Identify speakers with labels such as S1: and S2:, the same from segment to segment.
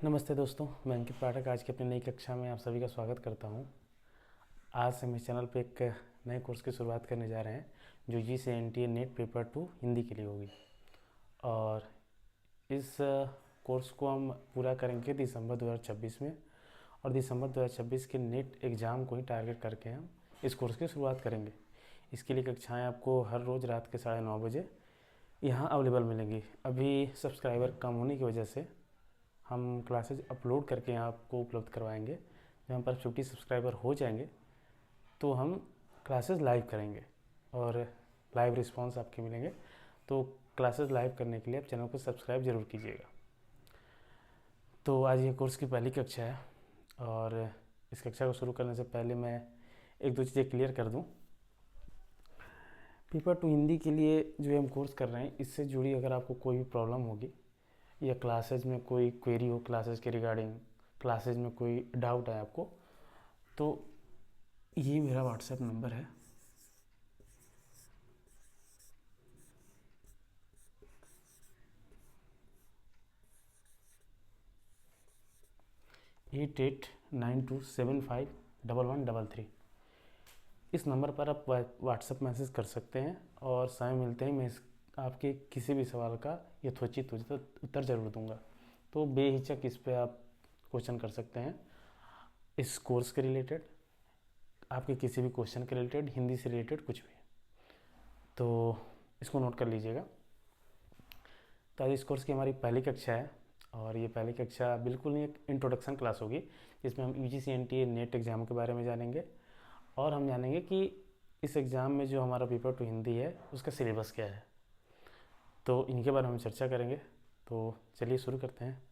S1: नमस्ते दोस्तों, मैं अंकित पाठक आज की अपनी नई कक्षा में आप सभी का स्वागत करता हूं। आज से हम इस चैनल पे एक नए कोर्स की शुरुआत करने जा रहे हैं जो GCNTA नेट पेपर 2 हिंदी के लिए होगी। और इस कोर्स को हम पूरा करेंगे दिसंबर 2026 में, और दिसंबर 2026 के नेट एग्ज़ाम को ही टारगेट करके हम इस कोर्स की शुरुआत करेंगे। इसके लिए कक्षाएँ आपको हर रोज़ रात के 9:30 बजे यहाँ अवेलेबल मिलेंगी। अभी सब्सक्राइबर कम होने की वजह से हम क्लासेज अपलोड करके यहाँ आपको उपलब्ध करवाएंगे। जब हम पर 50 सब्सक्राइबर हो जाएंगे तो हम क्लासेस लाइव करेंगे और लाइव रिस्पांस आपके मिलेंगे। तो क्लासेस लाइव करने के लिए आप चैनल को सब्सक्राइब ज़रूर कीजिएगा। तो आज ये कोर्स की पहली कक्षा है और इस कक्षा को शुरू करने से पहले मैं एक दो चीज़ें क्लियर कर दूँ। पेपर 2 हिंदी के लिए जो हम कोर्स कर रहे हैं, इससे जुड़ी अगर आपको कोई भी प्रॉब्लम होगी या क्लासेज में कोई क्वेरी हो, क्लासेज के रिगार्डिंग क्लासेज में कोई डाउट है आपको, तो ये मेरा व्हाट्सएप नंबर है। Eight eight 92751133। इस नंबर पर आप व्हाट्सएप मैसेज कर सकते हैं और समय मिलते ही मैं आपके किसी भी सवाल का यथोचित उत्तर ज़रूर दूंगा। तो बेहिचक इस पर आप क्वेश्चन कर सकते हैं इस कोर्स के रिलेटेड, आपके किसी भी क्वेश्चन के रिलेटेड, हिंदी से रिलेटेड कुछ भी। तो इसको नोट कर लीजिएगा। तो आज इस कोर्स की हमारी पहली कक्षा है और ये पहली कक्षा बिल्कुल ही एक इंट्रोडक्शन क्लास होगी जिसमें हम UGC NTA नेट एग्ज़ाम के बारे में जानेंगे और हम जानेंगे कि इस एग्ज़ाम में जो हमारा पेपर 2 हिंदी है उसका सिलेबस क्या है। तो इनके बारे में हम चर्चा करेंगे। तो चलिए शुरू करते हैं।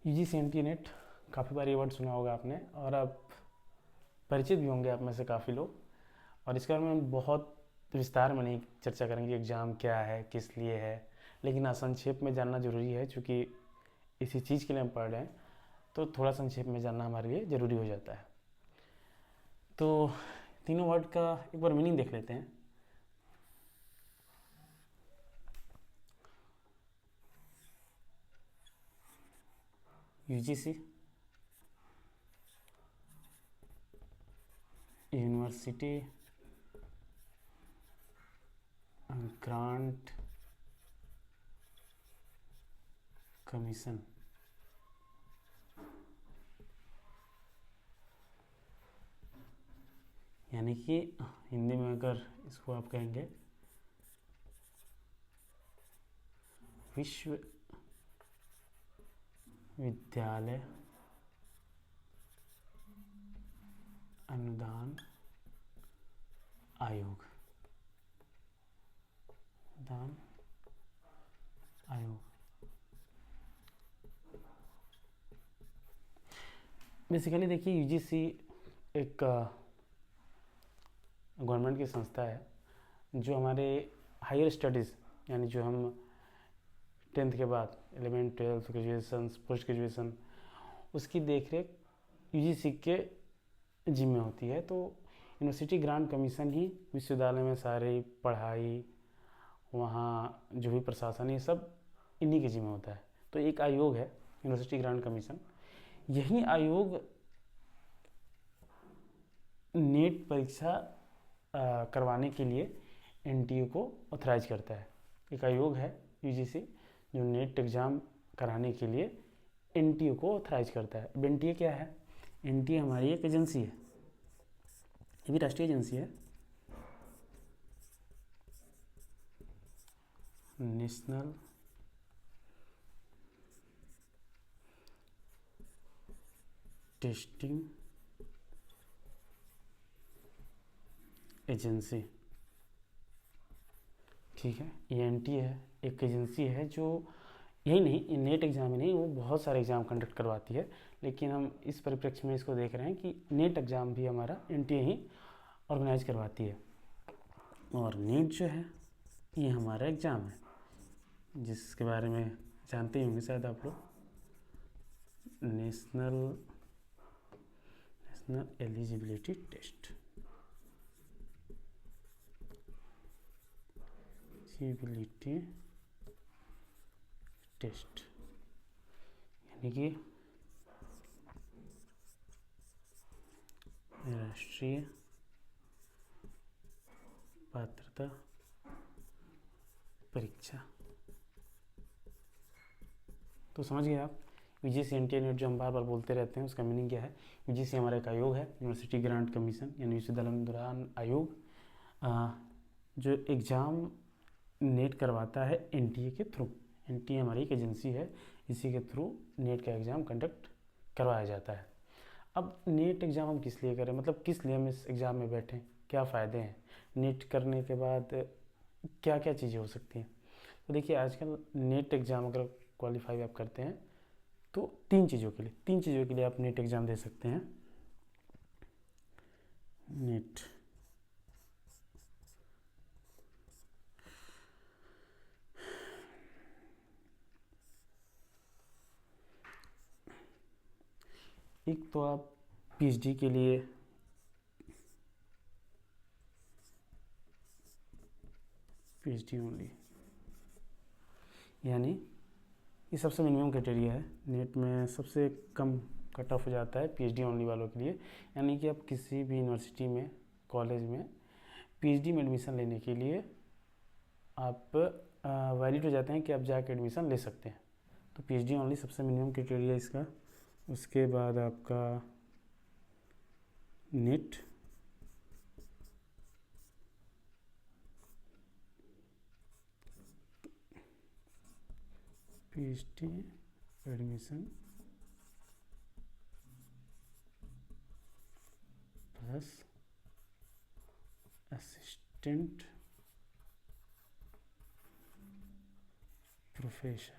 S1: UGC NTA नेट, काफ़ी बार ये वर्ड सुना होगा आपने और आप परिचित भी होंगे आप में से काफ़ी लोग। और इसके बारे में हम बहुत विस्तार में नहीं चर्चा करेंगे एग्ज़ाम क्या है, किस लिए है, लेकिन हाँ संक्षेप में जानना ज़रूरी है क्योंकि इसी चीज़ के लिए हम पढ़ रहे हैं। तो थोड़ा संक्षेप में जानना हमारे लिए ज़रूरी हो जाता है। तो तीनों वर्ड का एक बार मीनिंग देख लेते हैं। UGC university grant commission. यानी कि हिंदी में अगर इसको आप कहेंगे विश्वविद्यालय अनुदान आयोग। अनुदान आयोग बेसिकली देखिए, UGC एक गवर्नमेंट की संस्था है जो हमारे हायर स्टडीज़, यानी जो हम 10th के बाद 11th 12th graduation, post graduation, उसकी देखरेख UGC के जिम्मे होती है। तो यूनिवर्सिटी ग्रांट कमीशन ही विश्वविद्यालय में सारी पढ़ाई, वहाँ जो भी प्रशासन, ये सब इन्हीं के जिम्मे होता है। तो एक आयोग है यूनिवर्सिटी ग्रांट कमीशन। यही आयोग नेट परीक्षा करवाने के लिए NTA को ऑथराइज करता है। एक आयोग है UGC जो नेट एग्ज़ाम कराने के लिए NTA को ऑथराइज करता है। अब NTA क्या है? NTA हमारी एक एजेंसी है, ये भी राष्ट्रीय एजेंसी है, नेशनल टेस्टिंग एजेंसी। ठीक है, ये NTA है, एक एजेंसी है जो यही नहीं, नेट एग्ज़ाम ही नहीं, वो बहुत सारे एग्ज़ाम कंडक्ट करवाती है, लेकिन हम इस परिप्रेक्ष्य में इसको देख रहे हैं कि नेट एग्ज़ाम भी हमारा एनटीए ही ऑर्गेनाइज करवाती है। और नीट जो है ये हमारा एग्ज़ाम है, जिसके बारे में जानते ही होंगे शायद आप लोग, national eligibility test, eligibility test, यानी कि राष्ट्रीय पात्रता परीक्षा। तो समझ गए आप, यूजीसी एनटीए नेट जो हम बार बार बोलते रहते हैं उसका मीनिंग क्या है। यूजीसी हमारा एक आयोग है, यूनिवर्सिटी ग्रांट कमीशन यानी विश्वविद्यालय अनुदान आयोग, जो एग्ज़ाम नेट करवाता है एनटीए के थ्रू। एनटीए हमारी एक एजेंसी है, इसी के थ्रू नेट का एग्ज़ाम कंडक्ट करवाया जाता है। अब नेट एग्ज़ाम हम किस लिए करें, मतलब किस लिए हम इस एग्ज़ाम में बैठें, क्या फ़ायदे हैं, नेट करने के बाद क्या क्या चीज़ें हो सकती हैं। तो देखिए, आजकल नेट एग्ज़ाम अगर क्वालिफाई आप करते हैं तो तीन चीज़ों के लिए आप नेट एग्ज़ाम दे सकते हैं। नेट एक तो आप पीएचडी के लिए पीएचडी ओनली, यानी ये सबसे मिनिमम क्राइटेरिया है। नेट में सबसे कम कट ऑफ हो जाता है पीएचडी ओनली वालों के लिए, यानी कि आप किसी भी यूनिवर्सिटी में, कॉलेज में पीएचडी में एडमिशन लेने के लिए आप वैलिड हो जाते हैं कि आप जाके एडमिशन ले सकते हैं। तो पीएचडी ओनली सबसे मिनिमम क्राइटेरिया इसका। उसके बाद आपका net, PhD admission plus assistant professor.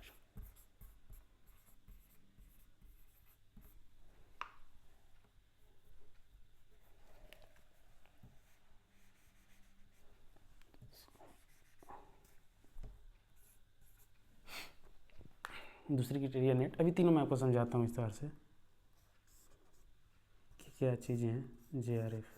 S1: दूसरी क्राइटेरिया नेट। अभी तीनों मैं आपको समझाता हूँ विस्तार से कि क्या चीज़ें हैं। जेआरएफ,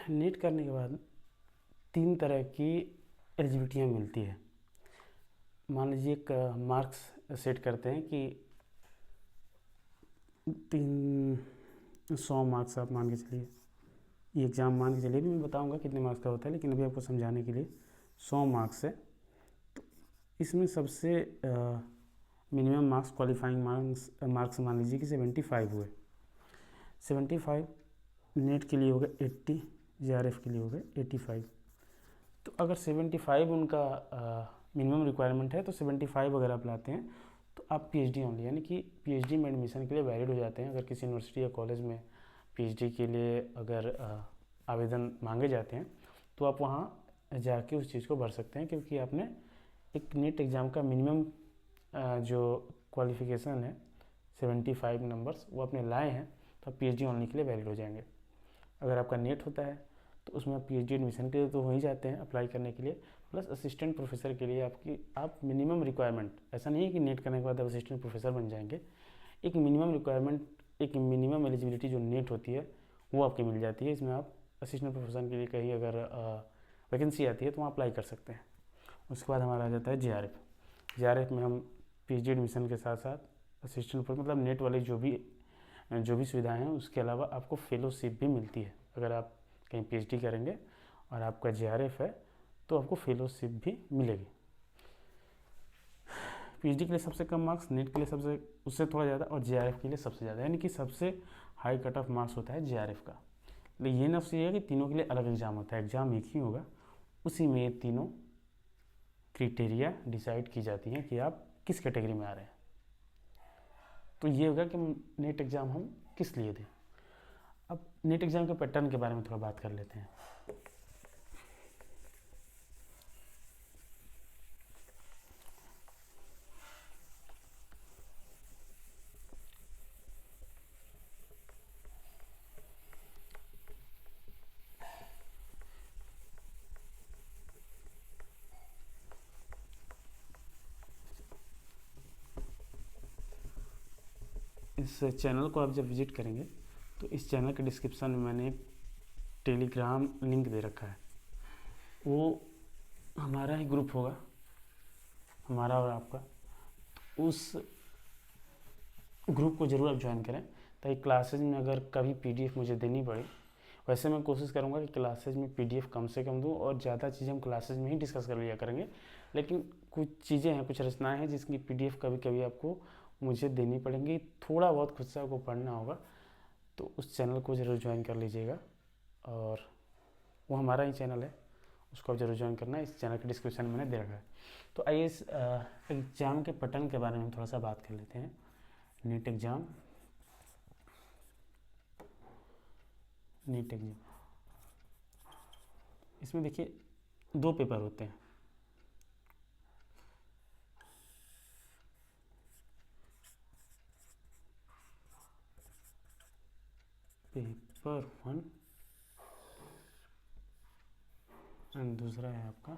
S1: नेट करने के बाद तीन तरह की एलिजिबिलिटियाँ मिलती है। मान लीजिए एक मार्क्स सेट करते हैं कि 100 मार्क्स आप मान के चलिए, ये एग्ज़ाम मान के चलिए, भी मैं बताऊंगा कितने मार्क्स का होता है, लेकिन अभी आपको समझाने के लिए 100 मार्क्स है। तो इसमें सबसे मिनिमम मार्क्स, क्वालिफाइंग मार्क्स मान लीजिए कि 75 हुए। 75 नेट के लिए हो गए 80, जेआरएफ के लिए हो गए 85। तो अगर 75 उनका मिनिमम रिक्वायरमेंट है, तो 75 अगर आप लाते हैं तो आप पीएचडी ओनली, यानी कि पीएचडी में एडमिशन के लिए वैलिड हो जाते हैं। अगर किसी यूनिवर्सिटी या कॉलेज में पीएचडी के लिए अगर आवेदन मांगे जाते हैं तो आप वहाँ जाके उस चीज़ को भर सकते हैं, क्योंकि आपने एक नेट एग्ज़ाम का मिनिमम जो क्वालिफ़िकेशन है 75 नंबर्स वो आपने लाए हैं, तो आप पीएचडी ओनली के लिए वैलिड हो जाएंगे। अगर आपका नेट होता है तो उसमें आप पीएचडी एडमिशन के लिए तो हो ही जाते हैं अप्लाई करने के लिए, प्लस असिस्टेंट प्रोफेसर के लिए आप मिनिमम रिक्वायरमेंट, ऐसा नहीं है कि नेट करने के बाद आप असिस्टेंट प्रोफेसर बन जाएंगे, एक मिनिमम रिक्वायरमेंट, एक मिनिमम एलिजिबिलिटी जो नेट होती है वो आपकी मिल जाती है। इसमें आप असिस्टेंट प्रोफेसर के लिए कहीं अगर वैकेंसी आती है तो वहाँ अप्लाई कर सकते हैं। उसके बाद हमारा आ जाता है जेआरएफ। जेआरएफ में हम पीएचडी एडमिशन के साथ साथ असिस्टेंट पर, मतलब नेट वाली जो भी सुविधाएं हैं उसके अलावा आपको फेलोशिप भी मिलती है अगर आप कहीं पीएचडी करेंगे, और आपका JRF है तो आपको फेलोशिप भी मिलेगी। PhD के लिए सबसे कम मार्क्स, नेट के लिए सबसे उससे थोड़ा ज़्यादा और JRF के लिए सबसे ज़्यादा, यानी कि सबसे हाई कट ऑफ मार्क्स होता है JRF का। लेकिन ये ना सोचिएगा कि तीनों के लिए अलग एग्ज़ाम होता है, एग्ज़ाम एक ही होगा, उसी में ये तीनों क्राइटेरिया डिसाइड की जाती हैं कि आप किस कैटेगरी में आ रहे हैं। तो ये होगा कि नेट एग्ज़ाम हम किस लिए दें। अब नेट एग्ज़ाम के पैटर्न के बारे में थोड़ा बात कर लेते हैं। इस चैनल को आप जब विजिट करेंगे तो इस चैनल के डिस्क्रिप्शन में मैंने एक टेलीग्राम लिंक दे रखा है। वो हमारा ही ग्रुप होगा, हमारा और आपका। उस ग्रुप को ज़रूर आप ज्वाइन करें ताकि क्लासेज में अगर कभी PDF मुझे देनी पड़े, वैसे मैं कोशिश करूँगा कि क्लासेज में PDF कम से कम दूँ और ज़्यादा चीज़ें हम क्लासेज में ही डिस्कस कर लिया करेंगे। लेकिन कुछ चीज़ें हैं, कुछ रचनाएं हैं जिसकी PDF कभी कभी आपको मुझे देनी पड़ेंगी, थोड़ा बहुत खुद से आपको पढ़ना होगा, तो उस चैनल को ज़रूर ज्वाइन कर लीजिएगा। और वो हमारा ही चैनल है, उसको आप जरूर ज्वाइन करना है, इस चैनल के डिस्क्रिप्शन में मैंने दे रखा है। तो आइए इस एग्ज़ाम के पैटर्न के बारे में हम थोड़ा सा बात कर लेते हैं। नीट एग्ज़ाम, इसमें देखिए 2 पेपर होते हैं। पेपर 1 एंड दूसरा है आपका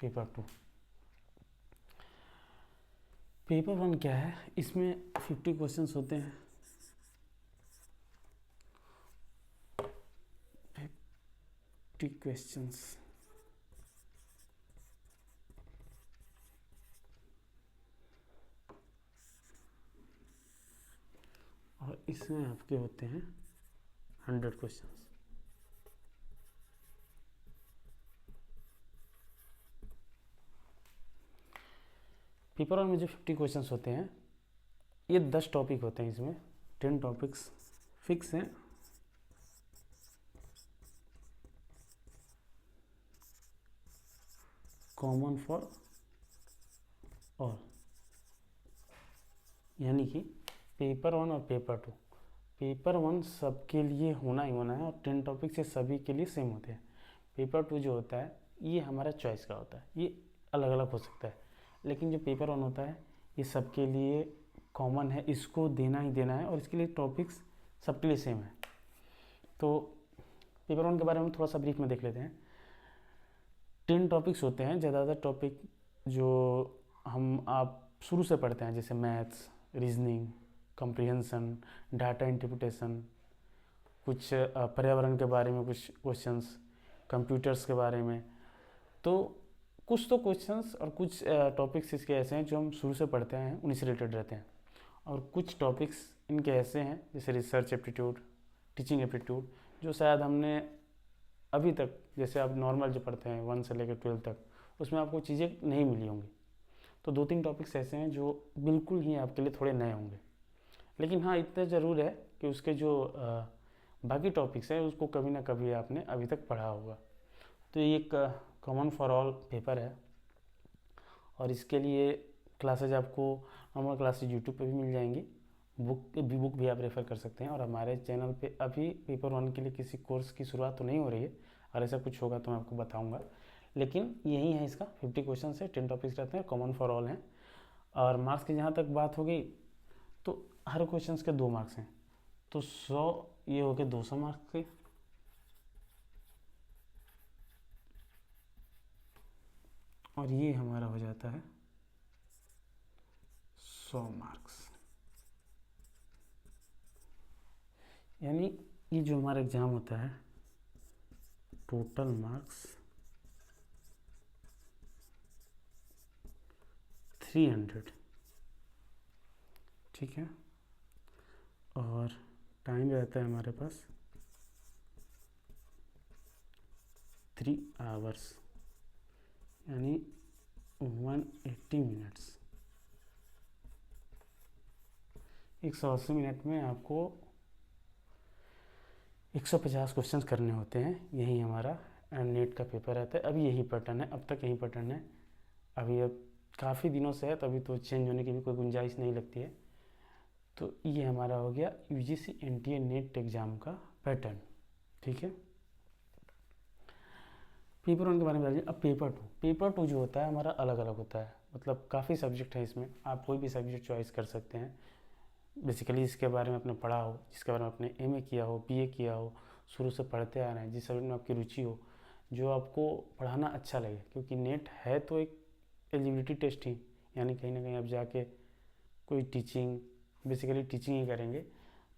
S1: पेपर 2। पेपर 1 क्या है, इसमें 50 क्वेश्चंस होते हैं। 50 क्वेश्चंस, और इसमें आपके होते हैं 100 क्वेश्चंस। पेपर 1 में जो 50 क्वेश्चंस होते हैं, ये 10 टॉपिक होते हैं। इसमें 10 टॉपिक्स फिक्स हैं। कॉमन फॉर ऑल, यानी कि पेपर 1 और पेपर 1 सबके लिए होना ही होना है और 10 टॉपिक से सभी के लिए सेम होते हैं। पेपर 2 जो होता है ये हमारा चॉइस का होता है, ये अलग अलग हो सकता है। लेकिन जो पेपर 1 होता है ये सबके लिए कॉमन है, इसको देना ही देना है और इसके लिए टॉपिक्स सबके लिए सेम है। तो पेपर 1 के बारे में थोड़ा सा ब्रीफ में देख लेते हैं। 10 टॉपिक्स होते हैं, ज़्यादातर टॉपिक जो आप शुरू से पढ़ते हैं, जैसे maths, reasoning, comprehension, data interpretation, कुछ पर्यावरण के बारे में कुछ क्वेश्चंस, कंप्यूटर्स के बारे में। तो कुछ तो क्वेश्चंस और कुछ टॉपिक्स इसके ऐसे हैं जो हम शुरू से पढ़ते हैं, उन्हीं से रिलेटेड रहते हैं। और कुछ टॉपिक्स इनके ऐसे हैं जैसे रिसर्च एप्टीट्यूड, टीचिंग एप्टीट्यूड, जो शायद हमने अभी तक, जैसे आप नॉर्मल जो पढ़ते हैं 1 से लेकर 12 तक, उसमें आपको चीज़ें नहीं मिली होंगी। तो 2-3 टॉपिक्स ऐसे हैं जो बिल्कुल ही आपके लिए थोड़े नए होंगे। लेकिन हाँ, इतना ज़रूर है कि उसके जो बाकी टॉपिक्स हैं उसको कभी ना कभी आपने अभी तक पढ़ा होगा। तो ये एक कॉमन फॉर ऑल पेपर है और इसके लिए क्लासेज आपको नॉर्मल क्लासेज यूट्यूब पे भी मिल जाएंगी, बुक भी आप रेफ़र कर सकते हैं। और हमारे चैनल पे अभी पेपर 1 के लिए किसी कोर्स की शुरुआत तो नहीं हो रही है, और ऐसा कुछ होगा तो मैं आपको बताऊंगा। लेकिन यही है इसका, 50 क्वेश्चन है, 10 टॉपिक्स रहते हैं, कॉमन फॉर ऑल हैं। और मार्क्स की जहाँ तक बात हो गई तो हर क्वेश्चन के 2 मार्क्स हैं, तो 100 ये हो गए 200 मार्क्स के। और ये हमारा हो जाता है 100 मार्क्स। यानी ये जो हमारा एग्ज़ाम होता है, टोटल मार्क्स 300, ठीक है। और टाइम रहता है हमारे पास 3 आवर्स, यानी 180 मिनट्स। 180 मिनट में आपको 150 क्वेश्चंस करने होते हैं। यही हमारा नेट का पेपर रहता है। अभी यही पैटर्न है, अब तक यही पैटर्न है। अभी अब काफ़ी दिनों से है, तो अभी तो चेंज होने की भी कोई गुंजाइश नहीं लगती है। तो ये हमारा हो गया यूजीसी एनटीए नेट एग्ज़ाम का पैटर्न। ठीक है, पेपर 1 के बारे में बताइए। अब पेपर टू जो होता है हमारा अलग अलग होता है। मतलब काफ़ी सब्जेक्ट है इसमें, आप कोई भी सब्जेक्ट चॉइस कर सकते हैं। बेसिकली इसके बारे में आपने पढ़ा हो, जिसके बारे में आपने एमए किया हो, बीए किया हो, शुरू से पढ़ते आ रहे हैं, जिस सब्जेक्ट में आपकी रुचि हो, जो आपको पढ़ाना अच्छा लगे। क्योंकि नेट है तो एक एलिजिबिलिटी टेस्ट ही, यानी कहीं ना कहीं आप जाके कोई टीचिंग, बेसिकली टीचिंग ही करेंगे।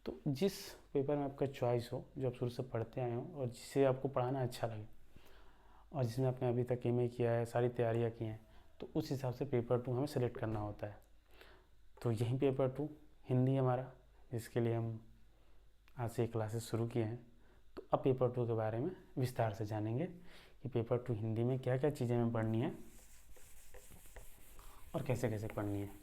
S1: तो जिस पेपर में आपका चॉइस हो, जो आप शुरू से पढ़ते आए हो और जिसे आपको पढ़ाना अच्छा लगे, और जिसमें आपने अभी तक एमए किया है, सारी तैयारियाँ की हैं, तो उस हिसाब से पेपर 2 हमें सेलेक्ट करना होता है। तो यही पेपर 2 हिंदी हमारा, जिसके लिए हम आज से क्लासेस शुरू किए हैं। तो अब पेपर 2 के बारे में विस्तार से जानेंगे कि पेपर 2 हिंदी में क्या क्या चीज़ें हमें पढ़नी है और कैसे कैसे पढ़नी है।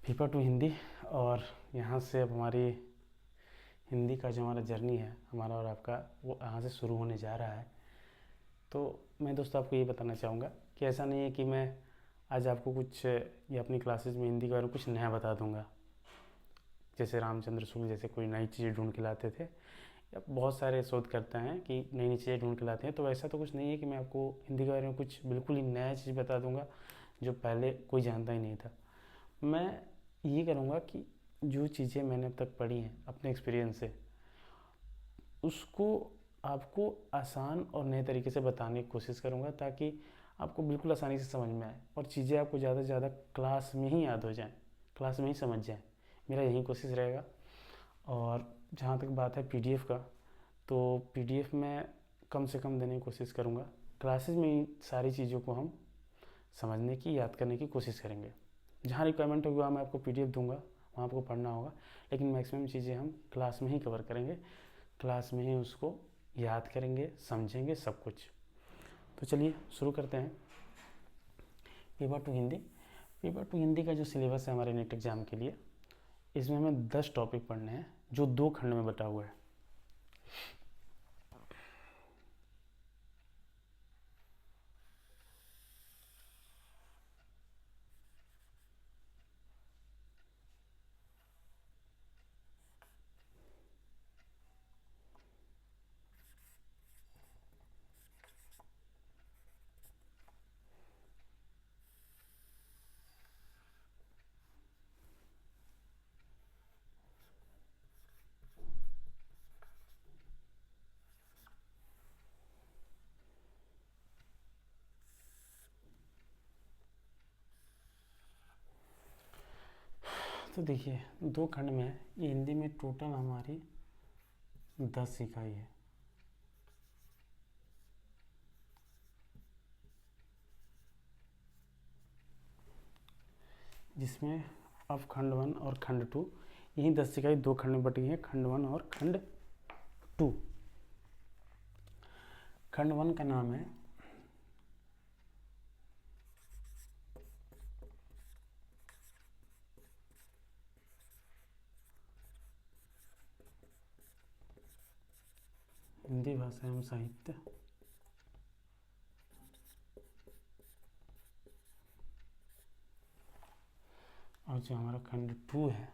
S1: पेपर 2 हिंदी, और यहाँ से अब हमारी हिंदी का जो हमारा जर्नी है, हमारा और आपका, वो यहाँ से शुरू होने जा रहा है। तो मैं दोस्तों आपको ये बताना चाहूँगा कि ऐसा नहीं है कि मैं आज आपको कुछ ये अपनी क्लासेस में हिंदी के बारे में कुछ नया बता दूँगा, जैसे रामचंद्र शुक्ल जैसे कोई नई चीज़ें ढूंढ के लाते थे, या बहुत सारे शोधकर्ता हैं कि नई नई चीज़ें ढूंढ के लाते हैं। तो ऐसा तो कुछ नहीं है कि मैं आपको हिंदी के बारे में कुछ बिल्कुल ही नया चीज़ बता दूँगा जो पहले कोई जानता ही नहीं था। मैं ये करूँगा कि जो चीज़ें मैंने अब तक पढ़ी हैं अपने एक्सपीरियंस से, उसको आपको आसान और नए तरीके से बताने की कोशिश करूँगा, ताकि आपको बिल्कुल आसानी से समझ में आए और चीज़ें आपको ज़्यादा से ज़्यादा क्लास में ही याद हो जाएं, क्लास में ही समझ जाएं। मेरा यही कोशिश रहेगा। और जहाँ तक बात है पीडीएफ का, तो पीडीएफ में कम से कम देने की कोशिश करूँगा। क्लासेस में ही सारी चीज़ों को हम समझने की, याद करने की कोशिश करेंगे। जहाँ रिक्वायरमेंट होगी वहाँ मैं आपको पीडीएफ दूंगा, वहाँ आपको पढ़ना होगा, लेकिन मैक्सिमम चीज़ें हम क्लास में ही कवर करेंगे। क्लास में ही उसको याद करेंगे, समझेंगे सब कुछ। तो चलिए शुरू करते हैं। पेपर 2 हिंदी। पेपर 2 हिंदी का जो सिलेबस है हमारे नेट एग्ज़ाम के लिए, इसमें हमें 10 टॉपिक पढ़ने हैं, जो 2 खंड में बटा हुआ है। तो देखिए 2 खंड में है ये। हिंदी में टोटल हमारी 10 इकाई है, जिसमें अब खंड 1 और खंड 2, यही 10 इकाई 2 खंड में बटी है, खंड 1 और खंड 2। खंड 1 का नाम है हिंदी भाषा एवं साहित्य। और जो हमारा खंड 2 है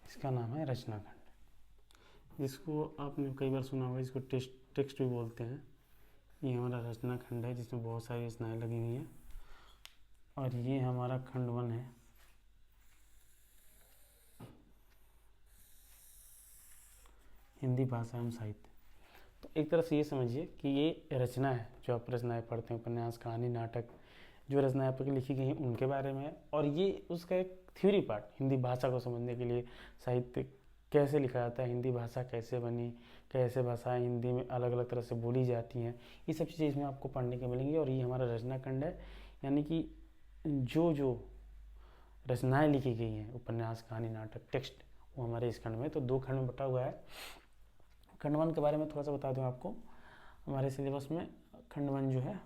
S1: इसका नाम है रचना खंड, जिसको आपने कई बार सुना होगा, इसको टेक्स्ट भी बोलते हैं। ये हमारा रचना खंड है जिसमें बहुत सारी रचनाएं लगी हुई हैं। और ये हमारा खंड 1 है, हिंदी भाषा एवं साहित्य। तो एक तरह से ये समझिए कि ये रचना है, जो आप रचनाएं पढ़ते हैं, उपन्यास, कहानी, नाटक, जो रचनाएं आप लिखी गई हैं उनके बारे में है। और ये उसका एक थ्योरी पार्ट, हिंदी भाषा को समझने के लिए, साहित्य कैसे लिखा जाता है, हिंदी भाषा कैसे बनी, कैसे भाषाएं हिंदी में अलग अलग तरह से बोली जाती हैं, ये सब चीज़ें इसमें आपको पढ़ने को मिलेंगी। और ये हमारा रचना खंड है, यानी कि जो जो रचनाएं लिखी गई हैं, उपन्यास, कहानी, नाटक, टेक्स्ट, वो हमारे इस खंड में। तो 2 खंड में बटा हुआ है। खंड 1 के बारे में थोड़ा सा बता दूं आपको, हमारे सिलेबस में खंड 1 जो है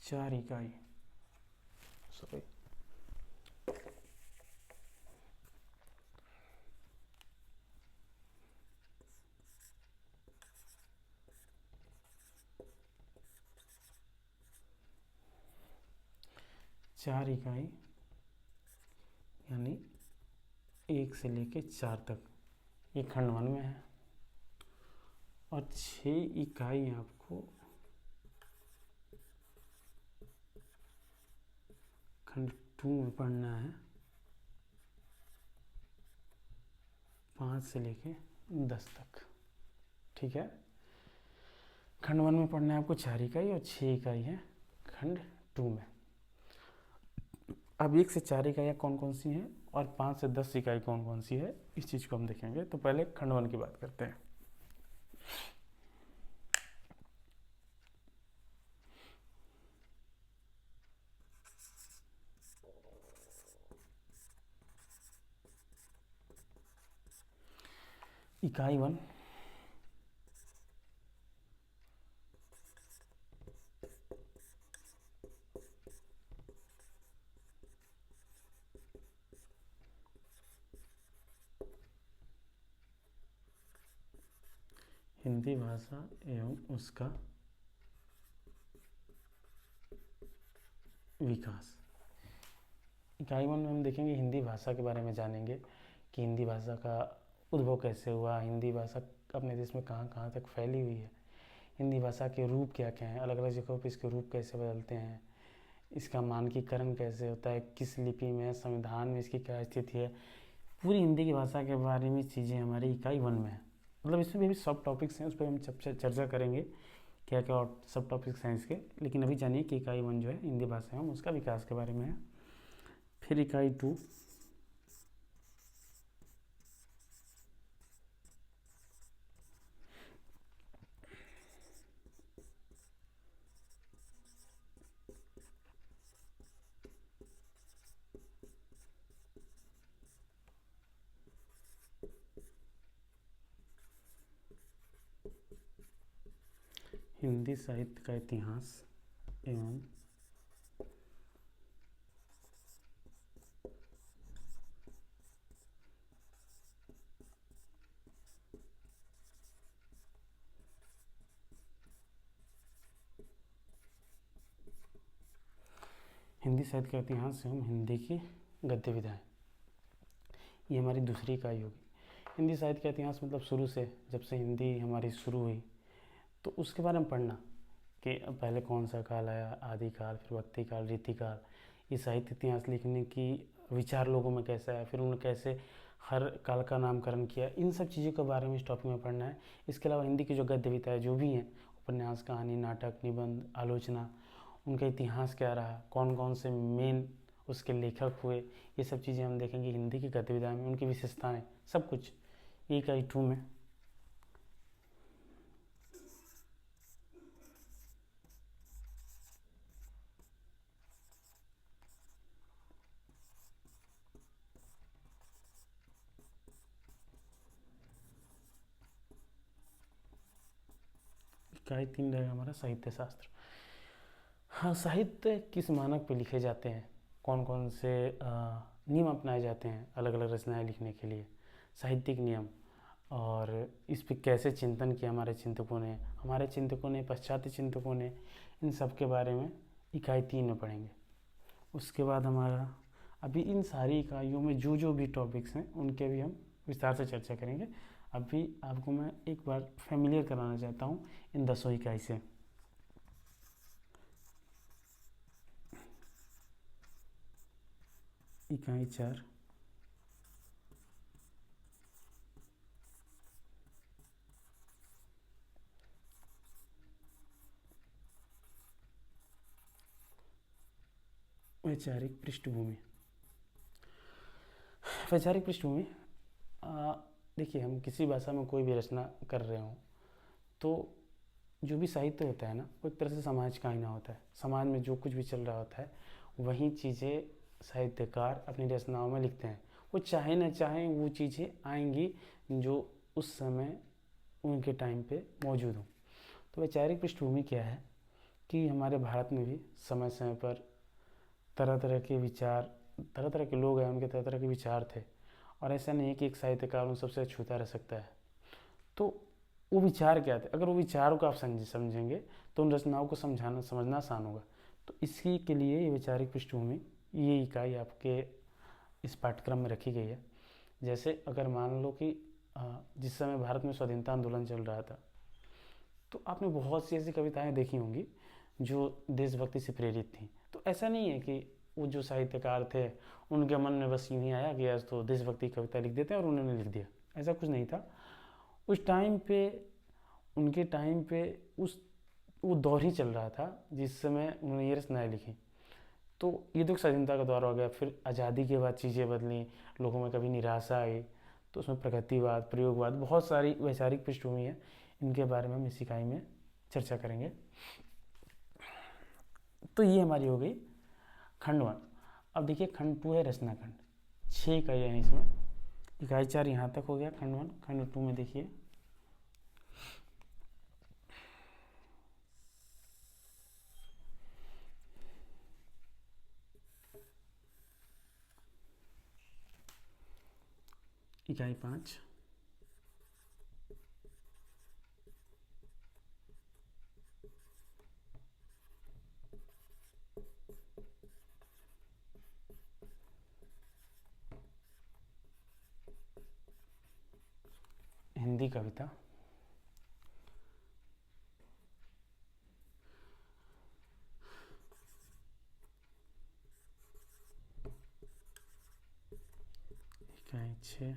S1: 4 इकाई, सॉरी 4 इकाई, यानी 1 से लेके 4 तक, ये खंड 1 में है। और 6 इकाई आपको खंड 2 में पढ़ना है, 5 से लेके 10 तक। ठीक है, खंड 1 में पढ़ना है आपको 4 इकाई और 6 इकाई है खंड 2 में। अब 1 से 4 इकाइयाँ कौन कौन सी हैं और 5 से 10 इकाई कौन कौन सी है, इस चीज़ को हम देखेंगे। तो पहले खंड 1 की बात करते हैं। इकाई 1, हिंदी भाषा एवं उसका विकास। इकाई 1 में हम देखेंगे, हिंदी भाषा के बारे में जानेंगे कि हिंदी भाषा का उद्भव कैसे हुआ, हिंदी भाषा अपने देश में कहाँ कहाँ तक फैली हुई है, हिंदी भाषा के रूप क्या क्या हैं, अलग अलग जगहों पर इसके रूप कैसे बदलते हैं, इसका मानकीकरण कैसे होता है, किस लिपि में, संविधान में इसकी क्या स्थिति है, पूरी हिंदी की भाषा के बारे में चीज़ें हमारी इकाई 1 में है। मतलब इसमें भी सब टॉपिक्स हैं, उस पर हम चर्चा करेंगे क्या क्या और सब टॉपिक्स हैं इसके। लेकिन अभी जानिए कि इकाई 1 जो है हिंदी भाषा एवं उसका विकास के बारे में है। फिर इकाई 2, हिंदी साहित्य का इतिहास एवं हिंदी साहित्य का इतिहास एवं हिंदी की गद्य विधाएं, ये हमारी दूसरी इकाई होगी। हिंदी साहित्य का इतिहास मतलब शुरू से, जब से हिंदी हमारी शुरू हुई तो उसके बारे में पढ़ना कि पहले कौन सा काल आया, आदिकाल, फिर भक्ति काल, रीतिकाल, ये साहित्य इतिहास लिखने की विचार लोगों में कैसा है, फिर उन्होंने कैसे हर काल का नामकरण किया, इन सब चीज़ों के बारे में इस टॉपिक में पढ़ना है। इसके अलावा हिंदी की जो गद्य विधाएं जो भी हैं, उपन्यास, कहानी, नाटक, निबंध, आलोचना, उनका इतिहास क्या रहा, कौन कौन से मेन उसके लेखक हुए, ये सब चीज़ें हम देखेंगे हिंदी की गद्य विधाएं में, उनकी विशेषताएँ, सब कुछ इकाई 2 में। इकाई 3 रहेगा हमारा साहित्य शास्त्र। हाँ, साहित्य किस मानक पे लिखे जाते हैं, कौन कौन से नियम अपनाए जाते हैं अलग अलग रचनाएं लिखने के लिए, साहित्यिक नियम, और इस पे कैसे चिंतन किया हमारे चिंतकों ने, पाश्चात्य चिंतकों ने, इन सब के बारे में इकाई 3 में पढ़ेंगे। उसके बाद हमारा अभी इन सारी इकाइयों में जो जो भी टॉपिक्स हैं उनके भी हम विस्तार से चर्चा करेंगे। अभी आपको मैं एक बार फेमिलियर कराना चाहता हूँ इन 10 इकाई से। इकाई 4, वैचारिक पृष्ठभूमि। वैचारिक पृष्ठभूमि, देखिए, हम किसी भाषा में कोई भी रचना कर रहे हों तो जो भी साहित्य होता है ना, वो एक तरह से समाज का आईना होता है। समाज में जो कुछ भी चल रहा होता है वही चीज़ें साहित्यकार अपनी रचनाओं में लिखते हैं। वो चाहे ना चाहे वो चीज़ें आएंगी जो उस समय उनके टाइम पे मौजूद हों। तो वैचारिक पृष्ठभूमि क्या है कि हमारे भारत में भी समय समय पर तरह तरह के विचार, तरह तरह के लोग हैं, उनके तरह तरह के विचार थे, और ऐसा नहीं है कि एक साहित्यकार उन सबसे अछूता रह सकता है। तो वो विचार क्या थे, अगर वो विचारों को आप समझेंगे तो उन रचनाओं को समझना आसान होगा। तो इसी के लिए ये वैचारिक पृष्ठभूमि, ये इकाई आपके इस पाठ्यक्रम में रखी गई है। जैसे अगर मान लो कि जिस समय भारत में स्वाधीनता आंदोलन चल रहा था, तो आपने बहुत सी ऐसी कविताएं देखी होंगी जो देशभक्ति से प्रेरित थी। तो ऐसा नहीं है कि वो जो साहित्यकार थे उनके मन में बस यूँ ही आया कि आज तो देशभक्ति कविता लिख देते हैं और उन्होंने लिख दिया, ऐसा कुछ नहीं था। उस टाइम पे, उनके टाइम पे वो दौर ही चल रहा था जिस समय उन्होंने ये रचनाएं लिखी। तो ये तो स्वाधीनता का दौर हो गया। फिर आज़ादी के बाद चीज़ें बदली, लोगों में कभी निराशा आई, तो उसमें प्रगतिवाद, प्रयोगवाद, बहुत सारी वैचारिक पृष्ठभूमि है। इनके बारे में हम इस इकाई में चर्चा करेंगे। तो ये हमारी हो गई खंड 1। अब देखिए खंड 2 है रचना खंड। 6 इकाइयाँ हैं इसमें। इकाई 4 यहाँ तक हो गया खंड 1। खंड 2 में देखिए इकाई 5, हिंदी कविता। इकाई 6,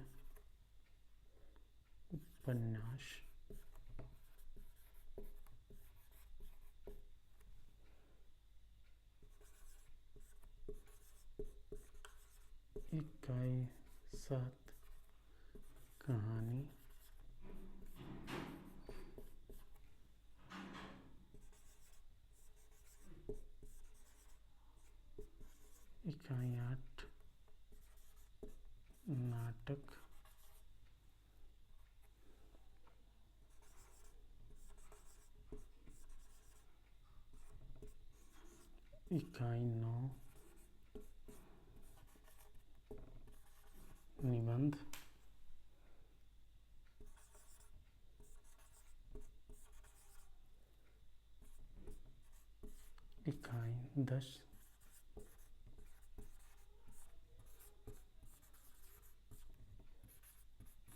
S1: उपन्यास। इकाई 7, कहानी। इकाई 8, नाटक। इकाई 9, निबंध। इकाई 10,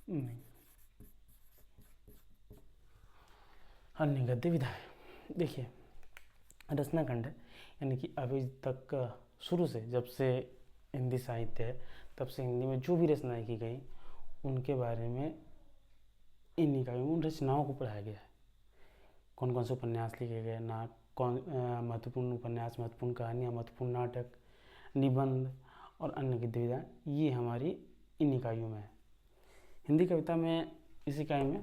S1: नहीं, अन्य गद्य विधाएं। देखिए रचना खंड है, यानी कि अभी तक शुरू से, जब से हिंदी साहित्य है तब से हिंदी में जो भी रचनाएं की गई उनके बारे में इन इकाइयों में उन रचनाओं को पढ़ाया गया है। कौन कौन से उपन्यास लिखे गए, ना कौन महत्वपूर्ण उपन्यास, महत्वपूर्ण कहानियाँ, महत्वपूर्ण नाटक, निबंध और अन्य गद्य विधाएं, ये हमारी इन इकाइयों में है। हिंदी कविता में इस इकाई में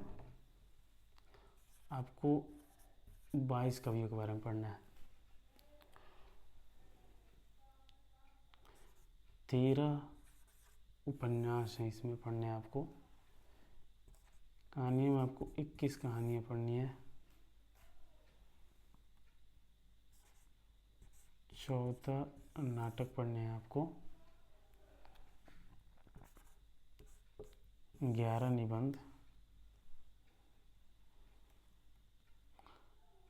S1: आपको 22 कवियों के बारे में पढ़ना है। 13 उपन्यास हैं इसमें पढ़ने हैं आपको। कहानियों में आपको 21 कहानियाँ पढ़नी है। 14 नाटक पढ़ने हैं आपको, 11 निबंध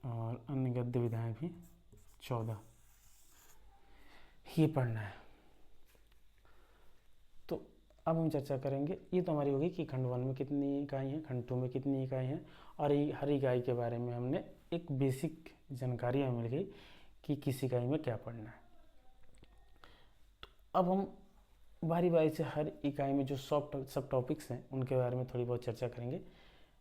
S1: और अन्य गद्य विधाएं भी 14, ये पढ़ना है। तो अब हम चर्चा करेंगे, ये तो हमारी होगी कि खंड 1 में कितनी इकाई हैं, खंड 2 में कितनी इकाई हैं, और हर इकाई के बारे में हमने एक बेसिक जानकारी हमें मिल गई कि किस इकाई में क्या पढ़ना है। तो अब हम बारी बारी से हर इकाई में जो सब टॉपिक्स हैं उनके बारे में थोड़ी बहुत चर्चा करेंगे।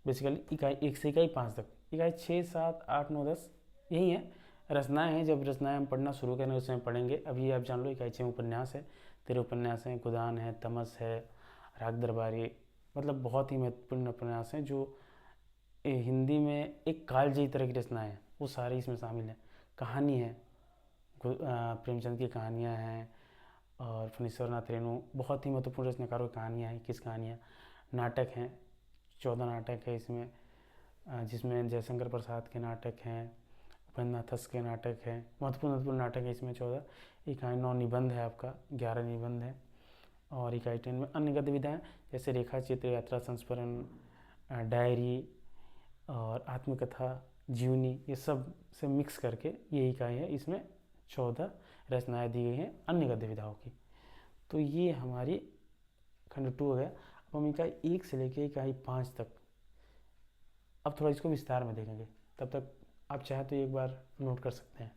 S1: बेसिकली इकाई 1 से इकाई 5 तक, इकाई 6, 7, 8, 9, 10 यही है, रचनाएं हैं। जब रचनाएं हम पढ़ना शुरू करेंगे उस समय पढ़ेंगे। अभी आप जान लो इकाई 6 में उपन्यास है, 13 उपन्यास हैं, गोदान है, तमस है, राग दरबारी, मतलब बहुत ही महत्वपूर्ण उपन्यास हैं जो हिंदी में एक कालजयी तरह की रचनाएं हैं, वो सारी इसमें शामिल हैं। कहानी है, प्रेमचंद की कहानियाँ हैं, और फणीश्वर नाथ रेणु, बहुत ही महत्वपूर्ण रचनाकारों की कहानियाँ हैं, किस कहानियाँ। नाटक हैं, 14 नाटक है इसमें, जिसमें जयशंकर प्रसाद के नाटक हैं, उपेंद्रनाथ के नाटक हैं, महत्वपूर्ण नाटक है इसमें 14। इकाई 9 निबंध है आपका, 11 निबंध है। और इकाई 10 में अन्य गतिविधियाँ जैसे रेखा चित्र, यात्रा संस्मरण, डायरी और आत्मकथा, जीवनी, ये सब से मिक्स करके ये इकाई है। इसमें 14 रचनाएं दी गई हैं अन्य गतिविधियों की। तो ये हमारी खंड 2 हो गया। अब हम इकाई 1 से लेकर इकाई 5 तक अब थोड़ा इसको विस्तार में देखेंगे। तब तक आप चाहे तो एक बार नोट कर सकते हैं।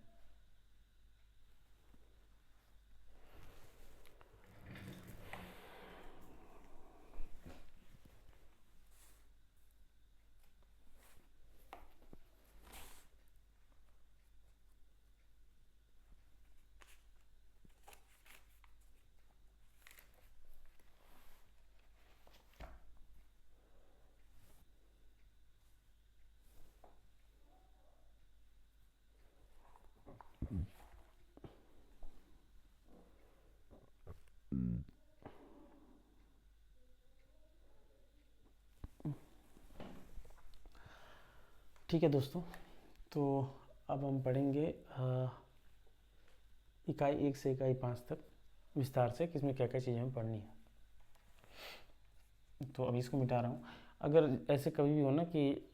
S1: ठीक है दोस्तों, तो अब हम पढ़ेंगे इकाई 1 से इकाई 5 तक विस्तार से, किसमें क्या क्या चीज़ें हमें पढ़नी है। तो अभी इसको मिटा रहा हूँ। अगर ऐसे कभी भी हो ना कि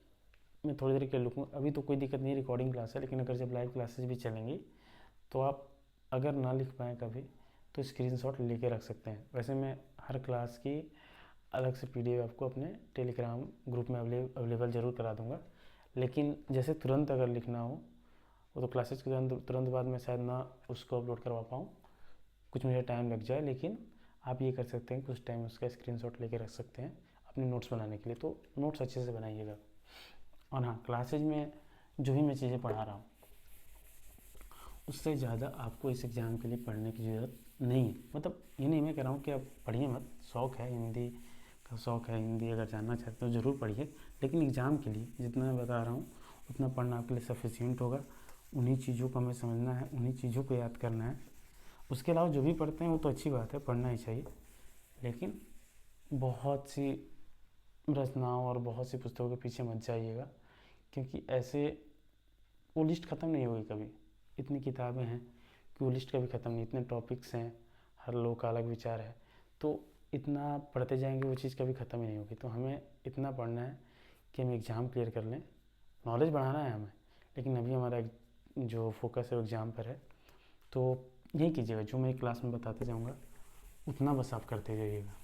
S1: मैं थोड़ी देर के लिए लिखूँ, अभी तो कोई दिक्कत नहीं, रिकॉर्डिंग क्लास है, लेकिन अगर जब लाइव क्लासेस भी चलेंगी तो आप अगर ना लिख पाएँ कभी तो स्क्रीनशॉट लेके रख सकते हैं। वैसे मैं हर क्लास की अलग से PDF आपको अपने टेलीग्राम ग्रुप में अवेलेबल ज़रूर करा दूँगा, लेकिन जैसे तुरंत अगर लिखना हो वो तो क्लासेस के तुरंत बाद में शायद ना उसको अपलोड करवा पाऊँ, कुछ मुझे टाइम लग जाए, लेकिन आप ये कर सकते हैं कुछ टाइम उसका स्क्रीनशॉट लेके रख सकते हैं अपने नोट्स बनाने के लिए। तो नोट्स अच्छे से बनाइएगा। और हाँ, क्लासेज में जो भी मैं चीज़ें पढ़ा रहा हूँ उससे ज़्यादा आपको इस एग्ज़ाम के लिए पढ़ने की ज़रूरत नहीं है। मतलब ये नहीं मैं कह रहा हूँ कि आप पढ़िए मत, शौक़ है हिंदी का, शौक़ है हिंदी अगर जानना चाहते हो ज़रूर पढ़िए, लेकिन एग्ज़ाम के लिए जितना मैं बता रहा हूँ उतना पढ़ना आपके लिए सफिशिएंट होगा। उन्हीं चीज़ों को हमें समझना है, उन्हीं चीज़ों को याद करना है। उसके अलावा जो भी पढ़ते हैं वो तो अच्छी बात है, पढ़ना ही चाहिए, लेकिन बहुत सी रचनाओं और बहुत सी पुस्तकों के पीछे मत जाइएगा, क्योंकि ऐसे वो लिस्ट ख़त्म नहीं होगी कभी। इतनी किताबें हैं कि वो लिस्ट कभी ख़त्म नहीं, इतने टॉपिक्स हैं, हर लोग का अलग विचार है, तो इतना पढ़ते जाएंगे वो चीज़ कभी ख़त्म ही नहीं होगी। तो हमें इतना पढ़ना है कि हम एग्ज़ाम क्लियर कर लें, नॉलेज बढ़ाना है हमें, लेकिन अभी हमारा जो फोकस है वो एग्ज़ाम पर है। तो यही कीजिएगा, जो मैं क्लास में बताते जाऊँगा उतना बस आप करते जाइएगा।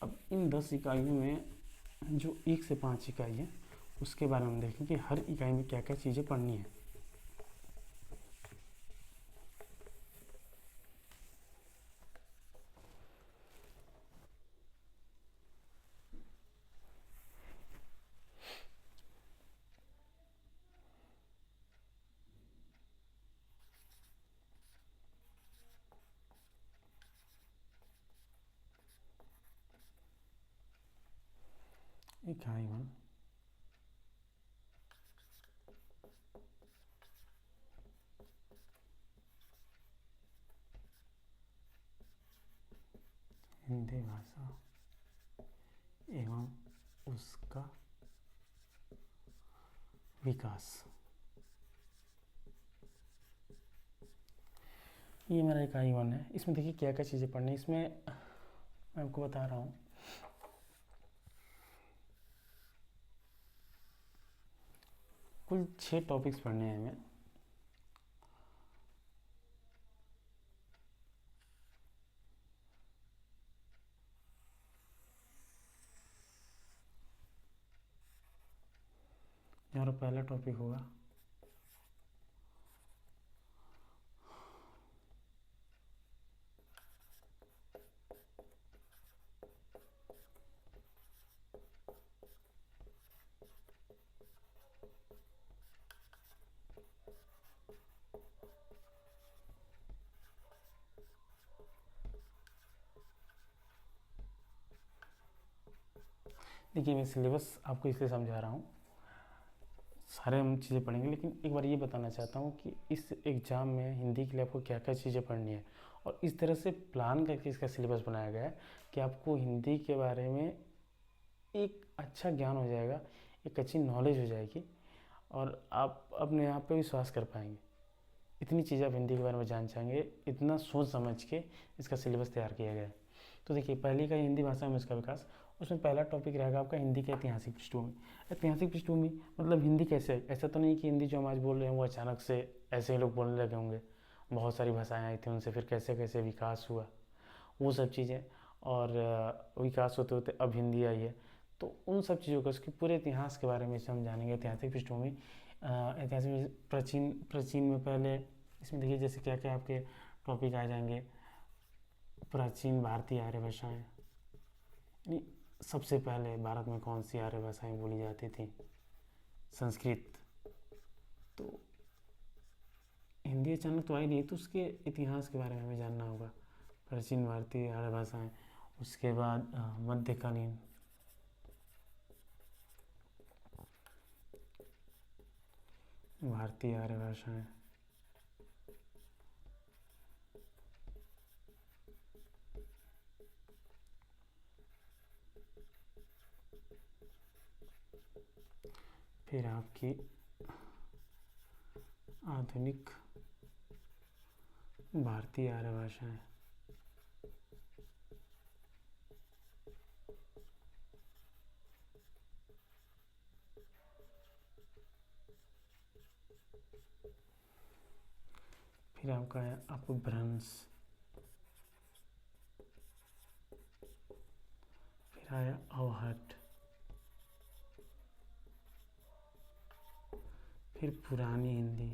S1: अब इन 10 इकाइयों में जो 1 से 5 इकाई है उसके बारे में देखें कि हर इकाई में क्या क्या चीज़ें पढ़नी है। इकाई 1, हिंदी भाषा एवं उसका विकास। ये मेरा एक I1 है। इसमें देखिए क्या क्या चीज़ें पढ़नी है। इसमें मैं आपको बता रहा हूँ, कुल 6 टॉपिक्स पढ़ने हैं हमें। हमारा पहला टॉपिक होगा देखिए, मैं सिलेबस आपको इसलिए समझा रहा हूँ, सारे हम चीज़ें पढ़ेंगे, लेकिन एक बार ये बताना चाहता हूँ कि इस एग्ज़ाम में हिंदी के लिए आपको क्या क्या चीज़ें पढ़नी है, और इस तरह से प्लान करके इसका सिलेबस बनाया गया है कि आपको हिंदी के बारे में एक अच्छा ज्ञान हो जाएगा, एक अच्छी नॉलेज हो जाएगी, और आप अपने आप पे विश्वास कर पाएंगे। इतनी चीज़ें आप हिंदी के बारे में जान जाएंगे, इतना सोच समझ के इसका सिलेबस तैयार किया गया है। तो देखिए, पहली का हिंदी भाषा में इसका विकास। उसमें पहला टॉपिक रहेगा आपका हिंदी की ऐतिहासिक पृष्ठभूमि। ऐतिहासिक पृष्ठभूमि मतलब हिंदी कैसे है। ऐसा तो नहीं कि हिंदी जो हम आज बोल रहे हैं वो अचानक से ऐसे ही लोग बोलने लगे होंगे, बहुत सारी भाषाएं आई थी, उनसे फिर कैसे कैसे विकास हुआ, वो सब चीज़ें, और विकास होते होते अब हिंदी आई है। तो उन सब चीज़ों को, उसके पूरे इतिहास के बारे में हम जानेंगे। ऐतिहासिक पृष्ठभूमि, ऐतिहासिक प्राचीन प्राचीन में पहले इसमें देखिए जैसे क्या क्या आपके टॉपिक आ जाएंगे। प्राचीन भारतीय आर्य भाषाएँ, यानी सबसे पहले भारत में कौन सी आर्य भाषाएँ बोली जाती थी। संस्कृत, तो हिंदी अचानक तो आई नहीं, तो उसके इतिहास के बारे में हमें जानना होगा। प्राचीन भारतीय आर्य भाषाएँ, उसके बाद मध्यकालीन भारतीय आर्य भाषाएँ, फिर आपकी आधुनिक भारतीय आर्य भाषाएँ, फिर आपका है अपभ्रंश, फिर आया अवहट, फिर पुरानी हिंदी,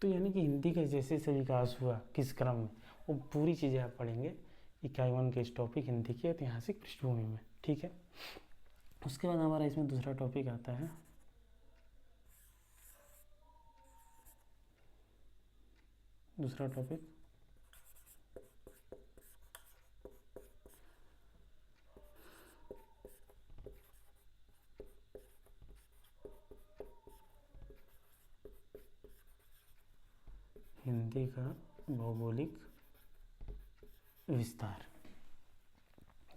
S1: तो यानी कि हिंदी का जैसे जैसे विकास हुआ किस क्रम में, वो पूरी चीज़ें आप पढ़ेंगे इक्यावन के इस टॉपिक हिंदी की ऐतिहासिक पृष्ठभूमि में। ठीक है। उसके बाद हमारा इसमें दूसरा टॉपिक आता है दूसरा टॉपिक हिंदी का भौगोलिक विस्तार।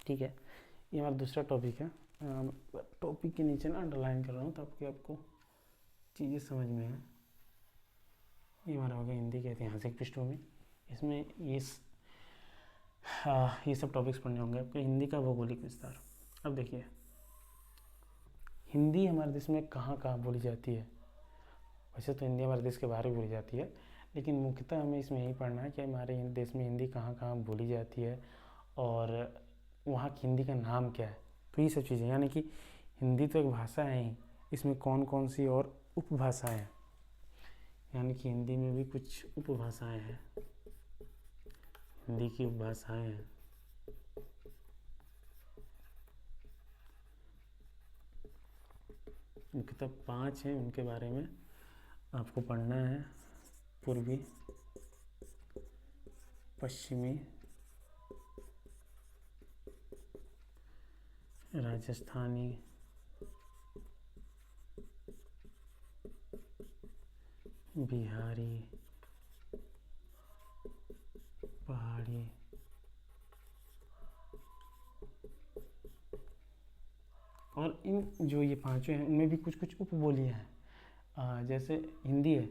S1: ठीक है, ये हमारा दूसरा टॉपिक है। टॉपिक के नीचे ना अंडरलाइन कर रहा हूँ ताकि आपको चीज़ें समझ में आए। ये हमारा हो गया हिंदी की ऐतिहासिक पृष्ठभूमि। इसमें ये सब टॉपिक्स पढ़ने होंगे आपके। हिंदी का भौगोलिक विस्तार। अब देखिए, हिंदी हमारे देश में कहाँ कहाँ बोली जाती है। वैसे तो हिंदी हमारे देश के बाहर भी बोली जाती है, लेकिन मुख्यतः हमें इसमें यही पढ़ना है कि हमारे देश में हिंदी कहाँ कहाँ बोली जाती है और वहाँ की हिंदी का नाम क्या है। तो ये सब चीज़ें, यानी कि हिंदी तो एक भाषा है ही, इसमें कौन कौन सी और उपभाषाएं हैं, यानी कि हिंदी में भी कुछ उपभाषाएं हैं, हिंदी की उपभाषाएं हैं। मुख्यतः 5 हैं, उनके बारे में आपको पढ़ना है। पूर्वी, पश्चिमी, राजस्थानी, बिहारी, और इन जो ये पांचों हैं उनमें भी कुछ कुछ उपबोलियाँ हैं। जैसे हिंदी है,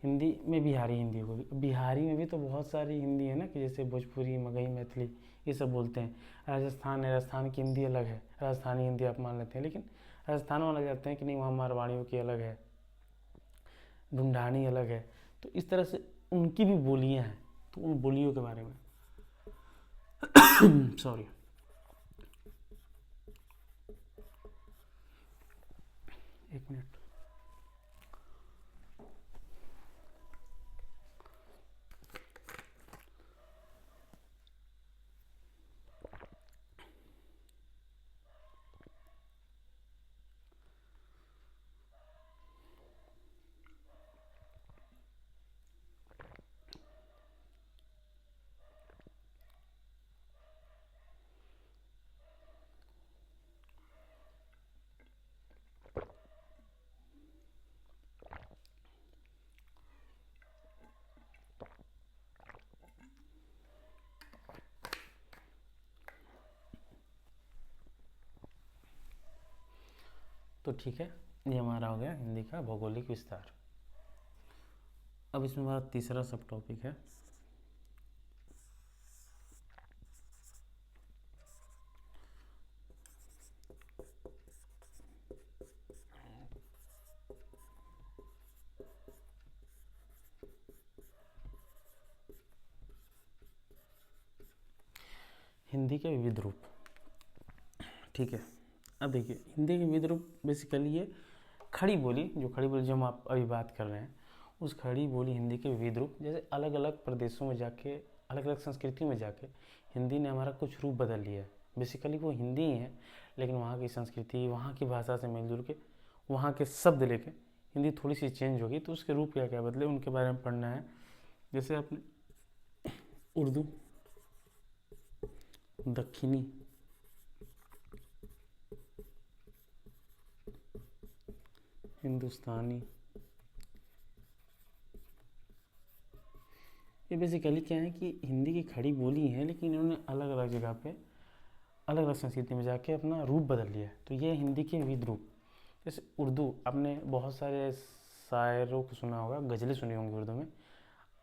S1: हिंदी में बिहारी हिंदी होगी, बिहारी में भी तो बहुत सारी हिंदी है ना, कि जैसे भोजपुरी, मगही, मैथिली ये सब बोलते हैं। राजस्थान है, राजस्थान की हिंदी अलग है, राजस्थानी हिंदी आप मान लेते हैं, लेकिन राजस्थान वाले कहते हैं कि नहीं वहाँ मारवाड़ियों की अलग है, ढूंढानी अलग है। तो इस तरह से उनकी भी बोलियाँ हैं। तो उन बोलियों के बारे में सॉरी, एक मिनट। तो ठीक है, ये हमारा हो गया हिंदी का भौगोलिक विस्तार। अब इसमें हमारा तीसरा सब टॉपिक है हिंदी के विविध रूप। ठीक है, अब देखिए हिंदी के विविध रूप बेसिकली ये खड़ी बोली, जो खड़ी बोली जो हम आप अभी बात कर रहे हैं, उस खड़ी बोली हिंदी के विविध रूप। जैसे अलग अलग प्रदेशों में जाके, अलग अलग संस्कृतियों में जाके हिंदी ने हमारा कुछ रूप बदल लिया है। बेसिकली वो हिंदी ही है, लेकिन वहाँ की संस्कृति, वहाँ की भाषा से मिलजुल के, वहाँ के शब्द लेके हिंदी थोड़ी सी चेंज होगी। तो उसके रूप क्या क्या बदले, उनके बारे में पढ़ना है। जैसे आपने उर्दू, दक्षिणी, हिंदुस्तानी, ये बेसिकली क्या है कि हिंदी की खड़ी बोली है, लेकिन इन्होंने अलग अलग जगह पे, अलग अलग संस्कृति में जाके अपना रूप बदल लिया है। तो ये हिंदी के विविध रूप। जैसे उर्दू, आपने बहुत सारे शायरों को सुना होगा, गज़लें सुनी होंगी उर्दू में।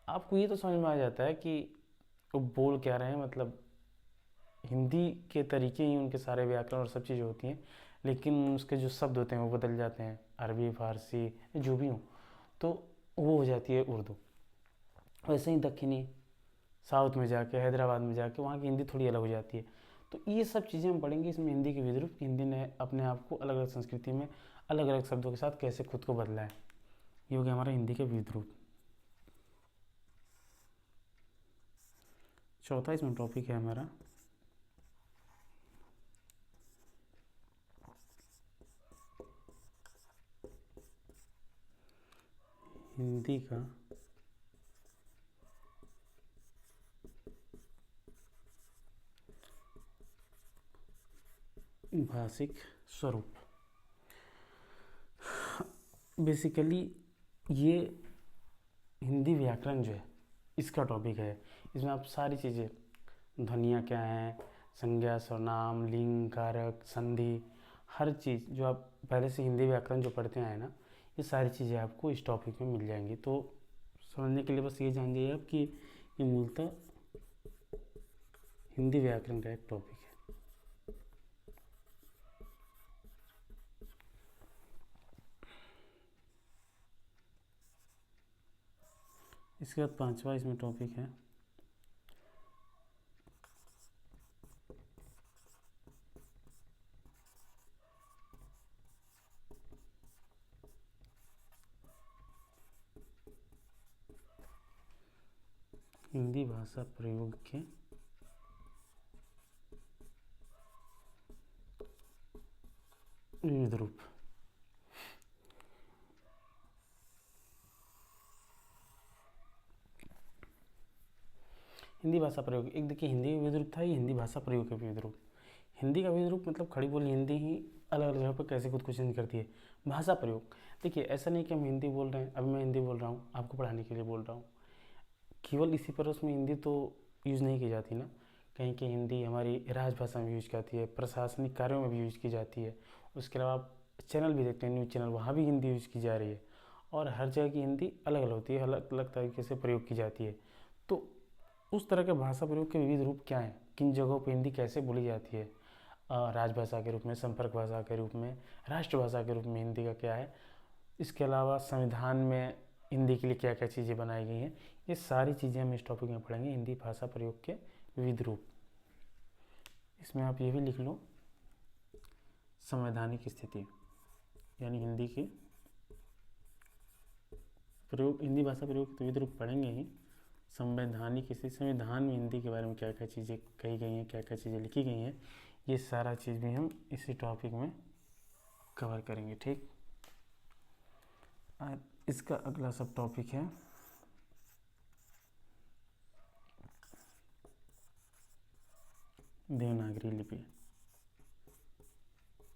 S1: आपको ये तो समझ में आ जाता है कि वो बोल क्या रहे हैं, मतलब हिंदी के तरीके ही उनके सारे व्याकरण और सब चीज़ें होती हैं, लेकिन उसके जो शब्द होते हैं वो बदल जाते हैं, अरबी, फारसी, जो भी हो, तो वो हो जाती है उर्दू। वैसे ही दक्षिणी, साउथ में जाके, हैदराबाद में जाके वहाँ की हिंदी थोड़ी अलग हो जाती है। तो ये सब चीज़ें हम पढ़ेंगे इसमें हिंदी के विविध रूप। हिंदी ने अपने आप को अलग अलग संस्कृति में अलग अलग शब्दों के साथ कैसे खुद को बदला है। ये हो गया हमारा हिंदी के विविध रूप। चौथा इसमें टॉपिक है हमारा हिंदी का भाषिक स्वरूप। बेसिकली ये हिंदी व्याकरण जो है इसका टॉपिक है। इसमें आप सारी चीज़ें, ध्वनियाँ क्या हैं, संज्ञा, सर्वनाम, लिंग, कारक, संधि, हर चीज़ जो आप पहले से हिंदी व्याकरण जो पढ़ते आए ना, ये सारी चीज़ें आपको इस टॉपिक में मिल जाएंगी। तो समझने के लिए बस ये जान जाइए आप कि ये मूलतः हिंदी व्याकरण का एक टॉपिक है। इसके बाद पांचवा इसमें टॉपिक है हिंदी भाषा प्रयोग के विविध रूप। हिंदी भाषा प्रयोग, एक देखिए हिंदी का विविध रूप था, ये हिंदी भाषा प्रयोग का विविध रूप। हिंदी का विविध रूप मतलब खड़ी बोली हिंदी ही अलग अलग जगह पर कैसे खुद को चेंज करती है। भाषा प्रयोग, देखिए ऐसा नहीं कि हम हिंदी बोल रहे हैं, अभी मैं हिंदी बोल रहा हूँ, आपको पढ़ाने के लिए बोल रहा हूँ, केवल इसी पर उसमें हिंदी तो यूज़ नहीं की जाती ना। कहीं की हिंदी हमारी राजभाषा में यूज की जाती है, प्रशासनिक कार्यों में भी यूज की जाती है, उसके अलावा आप चैनल भी देखते हैं, न्यूज़ चैनल, वहाँ भी हिंदी यूज़ की जा रही है। और हर जगह की हिंदी अलग अलग होती है, अलग अलग तरीके से प्रयोग की जाती है। तो उस तरह के भाषा प्रयोग के विविध रूप क्या हैं, किन जगहों पर हिंदी कैसे बोली जाती है, राजभाषा के रूप में, संपर्क भाषा के रूप में, राष्ट्रभाषा के रूप में हिंदी का क्या है, इसके अलावा संविधान में हिंदी के लिए क्या क्या चीज़ें बनाई गई हैं, ये सारी चीज़ें हम इस टॉपिक में पढ़ेंगे, हिंदी भाषा प्रयोग के विविध रूप। इसमें आप ये भी लिख लो, संवैधानिक स्थिति, यानी हिंदी की प्रयोग, हिंदी भाषा प्रयोग के विविध रूप पढ़ेंगे ही। संवैधानिक स्थिति, संविधान में हिंदी के बारे में क्या क्या चीज़ें कही गई हैं, क्या क्या चीज़ें लिखी गई हैं, ये सारा चीज़ भी हम इसी टॉपिक में कवर करेंगे। ठीक, और इसका अगला सब टॉपिक है देवनागरी लिपि।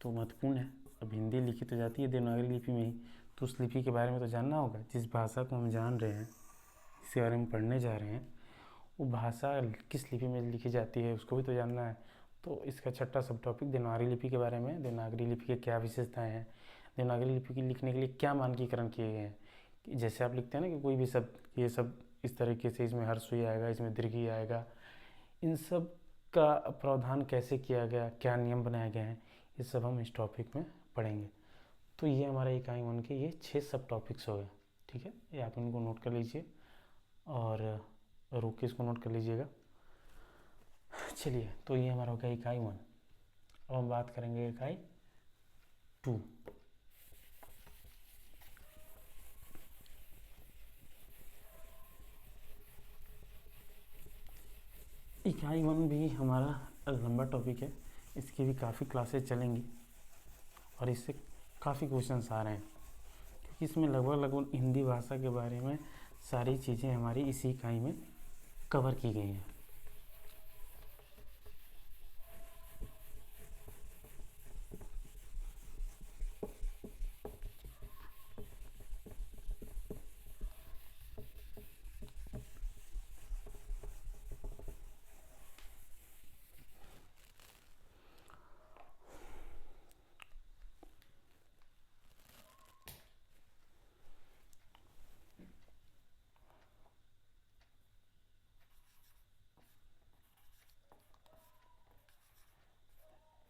S1: तो महत्वपूर्ण है, अब हिंदी लिखी तो जाती है देवनागरी लिपि में ही, तो उस लिपि के बारे में तो जानना होगा। जिस भाषा को हम जान रहे हैं, इसके बारे में पढ़ने जा रहे हैं, वो भाषा किस लिपि में लिखी जाती है उसको भी तो जानना है। तो इसका छठा सब टॉपिक देवनागरी लिपि के बारे में, देवनागरी लिपि के क्या विशेषताएं हैं, देवनागरी लिपि की लिखने के लिए क्या मानकीकरण किए गए हैं। जैसे आप लिखते हैं ना कि कोई भी शब्द, ये सब इस तरीके से, इसमें हर्षई आएगा, इसमें दीर्घई आएगा, इन सब का प्रावधान कैसे किया गया, क्या नियम बनाए गए हैं, ये सब हम इस टॉपिक में पढ़ेंगे। तो ये हमारा इकाई 1 के ये 6 सब टॉपिक्स हो गए। ठीक है, ये आप इनको नोट कर लीजिए और रुक के इसको नोट कर लीजिएगा। चलिए, तो ये हमारा हो गया इकाई 1। अब हम बात करेंगे इकाई 2। इकाई 1 भी हमारा लंबा टॉपिक है, इसकी भी काफ़ी क्लासेस चलेंगी और इससे काफ़ी क्वेश्चंस आ रहे हैं, क्योंकि इसमें लगभग हिंदी भाषा के बारे में सारी चीज़ें हमारी इसी इकाई में कवर की गई हैं।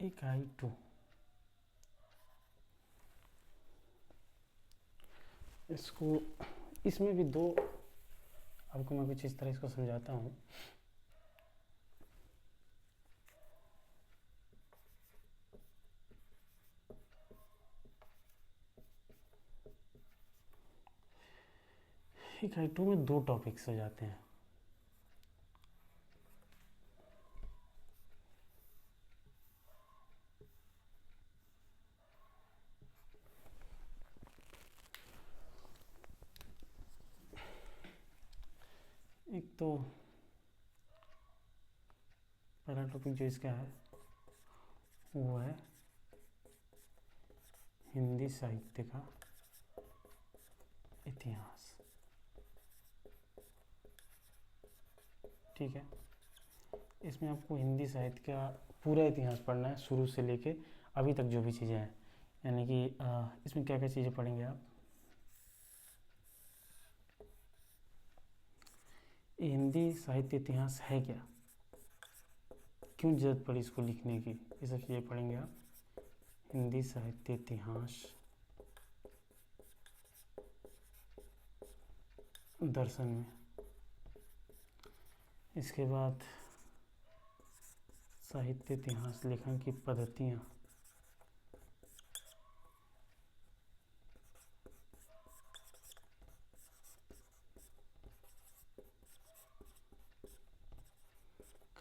S1: इकाई 2, इसको, इसमें भी दो, आपको मैं कुछ इस तरह इसको समझाता हूँ। इकाई 2 में 2 टॉपिक्स हो जाते हैं। एक तो पहला टॉपिक जो इसका है वो है हिंदी साहित्य का इतिहास। ठीक है, इसमें आपको हिंदी साहित्य का पूरा इतिहास पढ़ना है, शुरू से लेके अभी तक जो भी चीज़ें हैं, यानी कि इसमें क्या क्या चीज़ें पढ़ेंगे आप। हिंदी साहित्य इतिहास है क्या, क्यों जरूरत पड़ी इसको लिखने की, ये सब चीज़ें पढ़ेंगे आप। हिंदी साहित्य इतिहास दर्शन में। इसके बाद साहित्य इतिहास लेखन की पद्धतियाँ,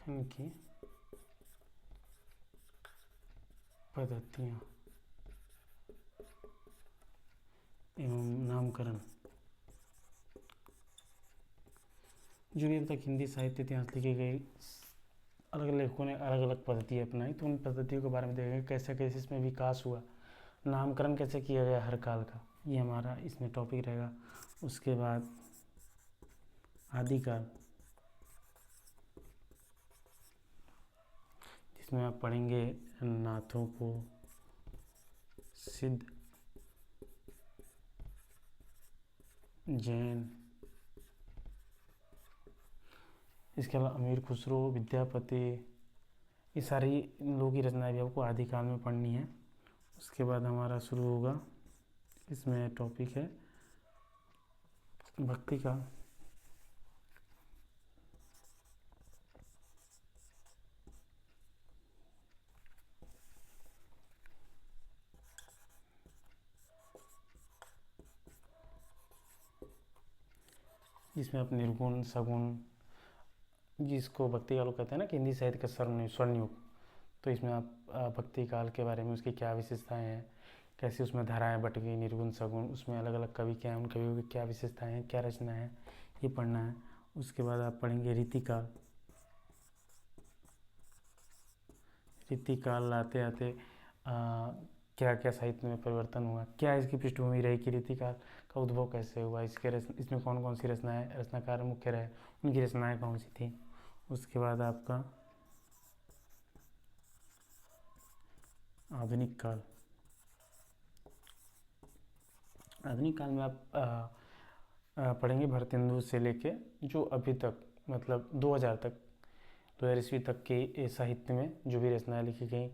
S1: लेखन की पद्धतियाँ एवं नामकरण। जो भी अब तक हिंदी साहित्य इतिहास लिखी गई, अलग अलग लेखकों ने अलग अलग पद्धति अपनाई, तो उन पद्धतियों के बारे में देखेंगे, कैसे कैसे इसमें विकास हुआ, नामकरण कैसे किया गया हर काल का, ये हमारा इसमें टॉपिक रहेगा। उसके बाद आदिकाल, जिसमें आप पढ़ेंगे नाथों को, सिद्ध, जैन, इसके अलावा अमीर खुसरो, विद्यापति, ये सारी लोगों की रचनाएं भी आपको आदिकाल में पढ़नी है। उसके बाद हमारा शुरू होगा, इसमें टॉपिक है भक्ति काल। जिसमें आप निर्गुण, सगुण, जिसको भक्ति काल कहते हैं ना कि हिंदी साहित्य का स्वर्ण युग, तो इसमें आप भक्ति काल के बारे में, उसकी क्या विशेषताएं हैं, कैसे उसमें धाराएं बट गई, निर्गुण सगुण, उसमें अलग अलग कवि क्या हैं, उन कवियों की क्या विशेषताएं हैं, क्या रचना है, ये पढ़ना है। उसके बाद आप पढ़ेंगे रीतिकाल। रीतिकाल आते आते क्या क्या साहित्य में परिवर्तन हुआ, क्या इसकी पृष्ठभूमि रही कि रीतिकाल का उद्भव कैसे हुआ, इसमें कौन कौन सी रचनाकार मुख्य रहे, उनकी रचनाएं कौन सी थी। उसके बाद आपका आधुनिक काल। आधुनिक काल में आप पढ़ेंगे भारतेंदु से लेके जो अभी तक मतलब 2000 तक, 2000 ईस्वी तक के साहित्य में जो भी रचनाएं लिखी गई,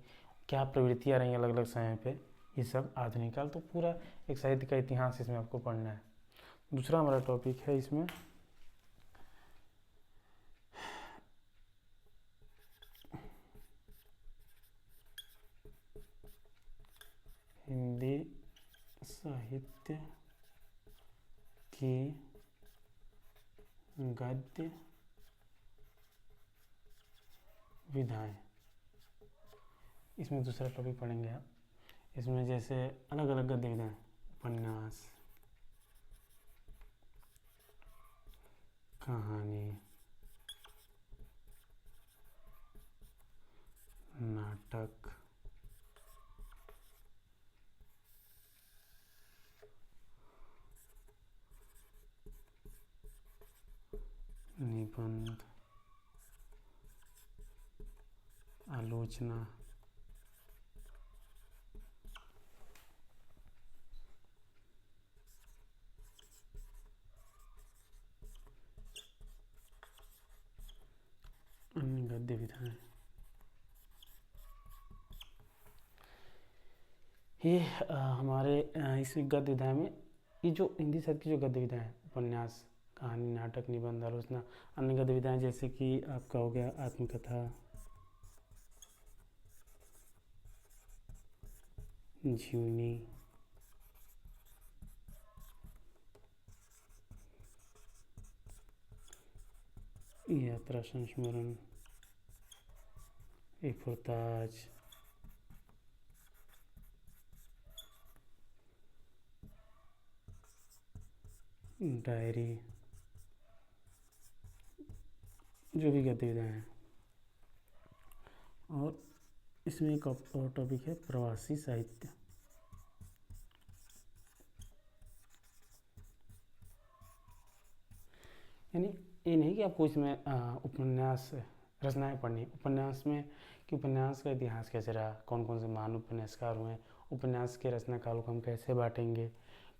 S1: क्या प्रवृत्तियाँ रही अलग अलग समय पे, ये सब आधुनिक काल। तो पूरा एक साहित्य का इतिहास इसमें आपको पढ़ना है। दूसरा हमारा टॉपिक है इसमें हिंदी साहित्य की गद्य विधाएं। इसमें दूसरा टॉपिक पढ़ेंगे आप। इसमें जैसे अलग अलग गद्य विधाएं, उपन्यास, कहानी, नाटक, निबंध, आलोचना, अन्य गद्य विधाएं। ये हमारे इस गद्य विधाएं में, ये जो हिंदी साहित्य की जो गद्य विधाएं हैं, उपन्यास, कहानी, नाटक, निबंध, आलोचना, अन्य गद्य विधाएं जैसे कि आपका हो गया आत्मकथा, जीवनी, यात्रा संस्मरण, एक फुरताज, डायरी, जो भी गद्य विधाएं हैं। और इसमें एक और टॉपिक है प्रवासी साहित्य। यानी ये नहीं कि आपको इसमें उपन्यास रचनाएं पढ़नी, उपन्यास में कि उपन्यास का इतिहास कैसे रहा, कौन कौन से महान उपन्यासकार हुए, उपन्यास के रचनाकारों को हम कैसे बांटेंगे,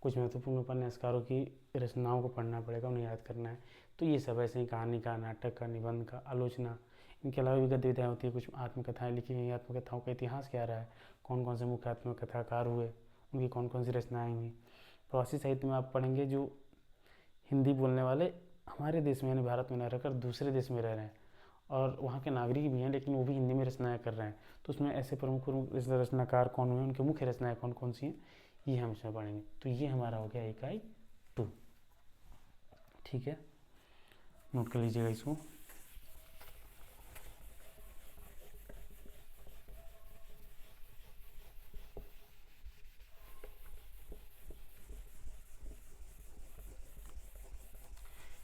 S1: कुछ महत्वपूर्ण उपन्यासकारों की रचनाओं को पढ़ना पड़ेगा, उन्हें याद करना है। तो ये सब ऐसे ही कहानी का, नाटक का, निबंध का, आलोचना, इनके अलावा भी गद्य विधाएं होती है। कुछ आत्मकथाएं लिखी गई, आत्मकथाओं का इतिहास क्या रहा है, कौन कौन से मुख्य आत्मकथाकार हुए, उनकी कौन कौन सी रचनाएं हुई। प्रवासी साहित्य में आप पढ़ेंगे जो हिंदी बोलने वाले हमारे देश में यानी भारत में न रहकर दूसरे देश में रह रहे हैं और वहाँ के नागरिक भी हैं, लेकिन वो भी हिंदी में रचनाएं कर रहे हैं। तो उसमें ऐसे प्रमुख रचनाकार कौन हुए, उनके मुख्य रचनाएं कौन कौन सी हैं, ये हम इसमें पढ़ेंगे। तो ये हमारा हो गया इकाई 2। ठीक है, नोट कर लीजिएगा इसको।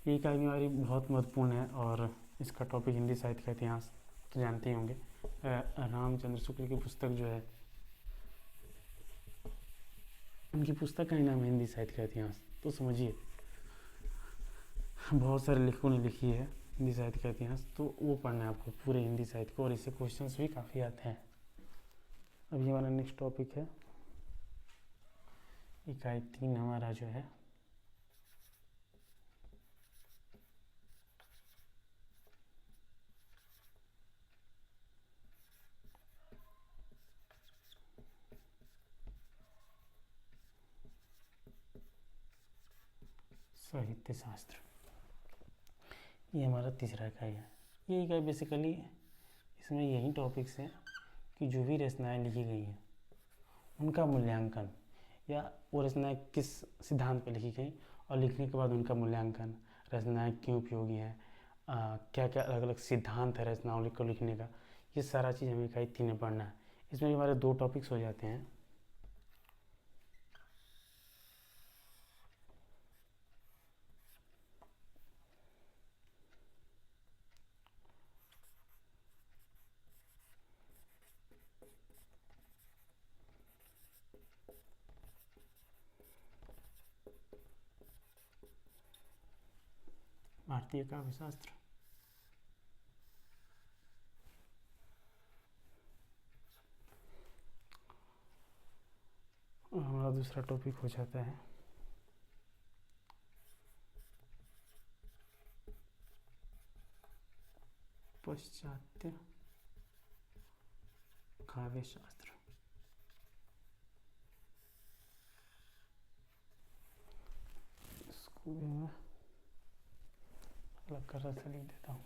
S1: ये इकाई भी हमारी बहुत महत्वपूर्ण है और इसका टॉपिक हिंदी साहित्य का इतिहास तो जानते ही होंगे। रामचंद्र शुक्ल की पुस्तक जो है, उनकी पुस्तक का ही नाम है हिंदी साहित्य का इतिहास। तो समझिए बहुत सारे लेखकों ने लिखी है हिंदी साहित्य का इतिहास, तो वो पढ़ना है आपको पूरे हिंदी साहित्य को, और इससे क्वेश्चंस भी काफ़ी आते हैं। अब ये हमारा नेक्स्ट टॉपिक है इकाई 3 हमारा जो है साहित्य शास्त्र, ये हमारा तीसरा इकाई है। ये इकाई बेसिकली इसमें यही टॉपिक्स हैं कि जो भी रचनाएं लिखी गई हैं उनका मूल्यांकन, या वो रचनाएं किस सिद्धांत पर लिखी गई और लिखने के बाद उनका मूल्यांकन, रचनाएं क्यों उपयोगी हैं, क्या क्या अलग अलग सिद्धांत है रचनाओं को लिखने का, ये सारा चीज़ हमें इकाई 3 में पढ़ना है। इसमें भी हमारे 2 टॉपिक्स हो जाते हैं। भारतीय काव्य शास्त्र और हमारा दूसरा टॉपिक हो जाता है पाश्चात्य काव्य शास्त्र। इसको भी मैं अलग कर से लिख देता हूँ।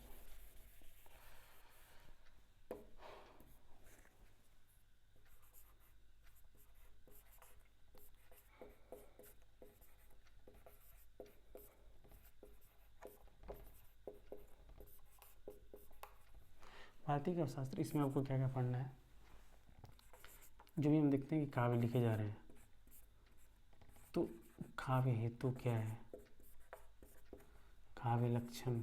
S1: भारतीय काव्य शास्त्र, इसमें आपको क्या क्या पढ़ना है। जो भी हम देखते हैं कि काव्य लिखे जा रहे हैं, तो काव्य हेतु क्या है, काव्य लक्षण,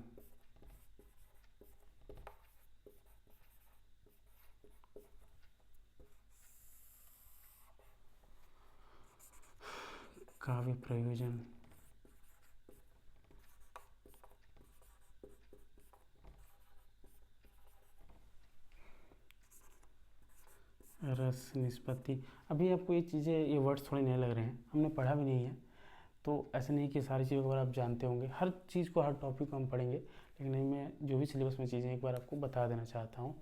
S1: काव्य प्रयोजन, रस निष्पत्ति। अभी आपको ये चीज़ें, ये वर्ड्स थोड़े नए लग रहे हैं, हमने पढ़ा भी नहीं है, तो ऐसा नहीं कि सारी चीज़ों के बारे में आप जानते होंगे। हर चीज़ को, हर टॉपिक को हम पढ़ेंगे, लेकिन मैं जो भी सिलेबस में चीज़ें एक बार आपको बता देना चाहता हूँ।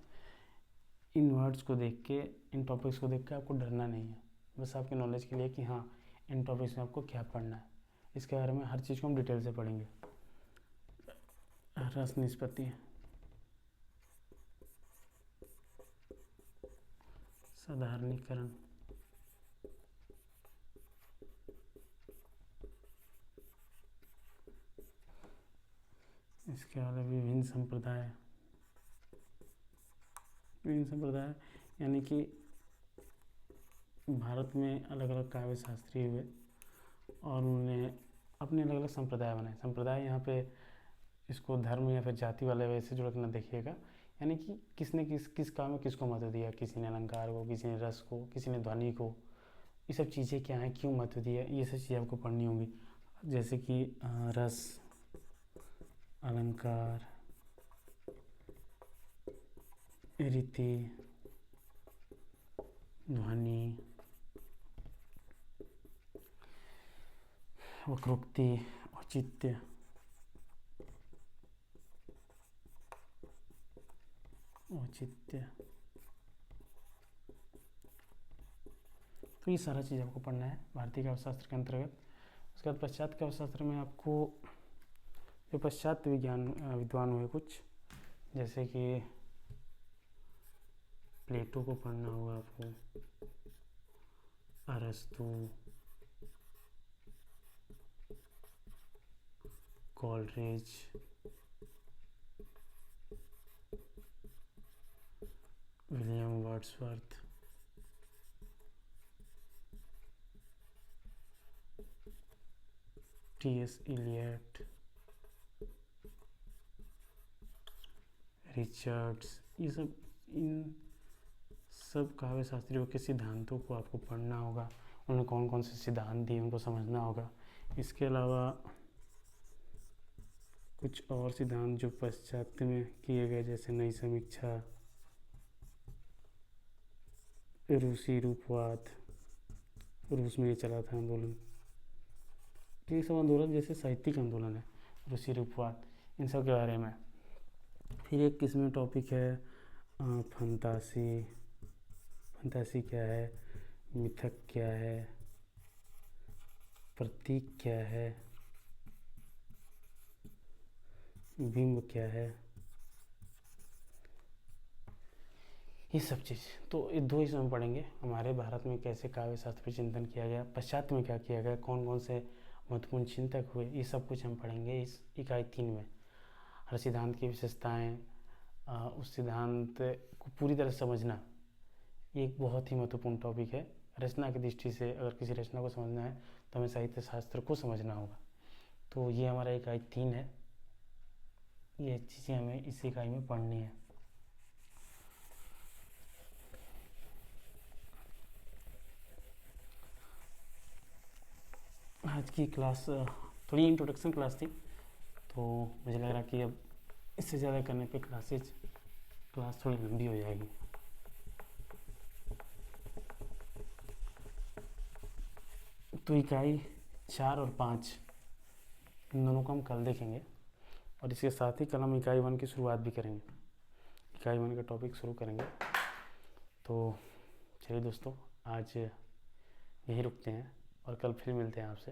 S1: इन वर्ड्स को देख के, इन टॉपिक्स को देख के आपको डरना नहीं है, बस आपके नॉलेज के लिए कि हाँ इन टॉपिक्स में आपको क्या पढ़ना है। इसके बारे में हर चीज़ को हम डिटेल से पढ़ेंगे। रस निष्पत्ति, साधारणीकरण, इसके अलावा विभिन्न संप्रदाय, यानी कि भारत में अलग अलग काव्य शास्त्री हुए और उन्होंने अपने अलग अलग संप्रदाय बनाए। संप्रदाय यहाँ पे इसको धर्म या फिर जाति वाले वैसे जुड़ के ना देखिएगा, यानी कि किसने किस काम में किसको महत्व दिया। किसी ने अलंकार को, किसी ने रस को, किसी ने ध्वनि को। ये सब चीज़ें क्या हैं, क्यों महत्व दिया, ये सब चीज़ें आपको पढ़नी होंगी। जैसे कि रस, अलंकार, रीति, ध्वनि, वक्रोक्ति, औचित्य, तो ये सारा चीज़ आपको पढ़ना है भारतीय काव्य शास्त्र के अंतर्गत। उसके बाद पश्चात काव्य शास्त्र में आपको जो पश्चात विद्वान हुए कुछ, जैसे कि प्लेटो को पढ़ना होगा आपको, अरस्तु, Coleridge, William Wordsworth, T S. Eliot, Richards, ये सब, इन सब काव्य शास्त्रियों के सिद्धांतों को आपको पढ़ना होगा। उन्होंने कौन कौन से सिद्धांत दिए उनको समझना होगा। इसके अलावा कुछ और सिद्धांत जो पश्चात्य में किए गए, जैसे नई समीक्षा, रूसी रूपवाद, रूस में ये चला था आंदोलन। तो ये सब आंदोलन जैसे साहित्यिक आंदोलन है, रूसी रूपवाद, इन सब के बारे में। फिर एक इसमें टॉपिक है फंतासी। फंतासी क्या है, मिथक क्या है, प्रतीक क्या है, बिंब क्या है, ये सब चीज़। तो ये दो इसमें पढ़ेंगे, हमारे भारत में कैसे काव्य शास्त्र पर चिंतन किया गया, पश्चात में क्या किया गया, कौन कौन से महत्वपूर्ण चिंतक हुए, ये सब कुछ हम पढ़ेंगे इस इकाई 3 में। हर सिद्धांत की विशेषताएं, उस सिद्धांत को पूरी तरह समझना, ये एक बहुत ही महत्वपूर्ण टॉपिक है। रचना की दृष्टि से अगर किसी रचना को समझना है तो हमें साहित्य शास्त्र को समझना होगा। तो ये हमारा इकाई 3 है, ये चीज़ें हमें इस इकाई में पढ़नी है। आज की क्लास थोड़ी इंट्रोडक्शन क्लास थी, तो मुझे लग रहा कि अब इससे ज़्यादा करने पे क्लास थोड़ी लंबी हो जाएगी। तो इकाई 4 और 5 इन दोनों को हम कल देखेंगे, और इसके साथ ही कल हम इकाई 1 की शुरुआत भी करेंगे, इकाई 1 का टॉपिक शुरू करेंगे। तो चलिए दोस्तों, आज यहीं रुकते हैं और कल फिर मिलते हैं आपसे।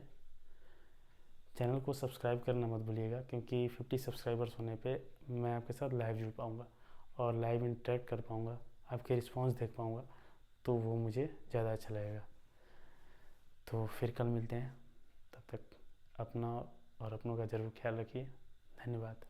S1: चैनल को सब्सक्राइब करना मत भूलिएगा, क्योंकि 50 सब्सक्राइबर्स होने पे मैं आपके साथ लाइव जुड़ पाऊँगा और लाइव इंटरेक्ट कर पाऊँगा, आपके रिस्पांस देख पाऊँगा, तो वो मुझे ज़्यादा अच्छा लगेगा। तो फिर कल मिलते हैं, तब तक अपना और अपनों का ज़रूर ख्याल रखिए। धन्यवाद।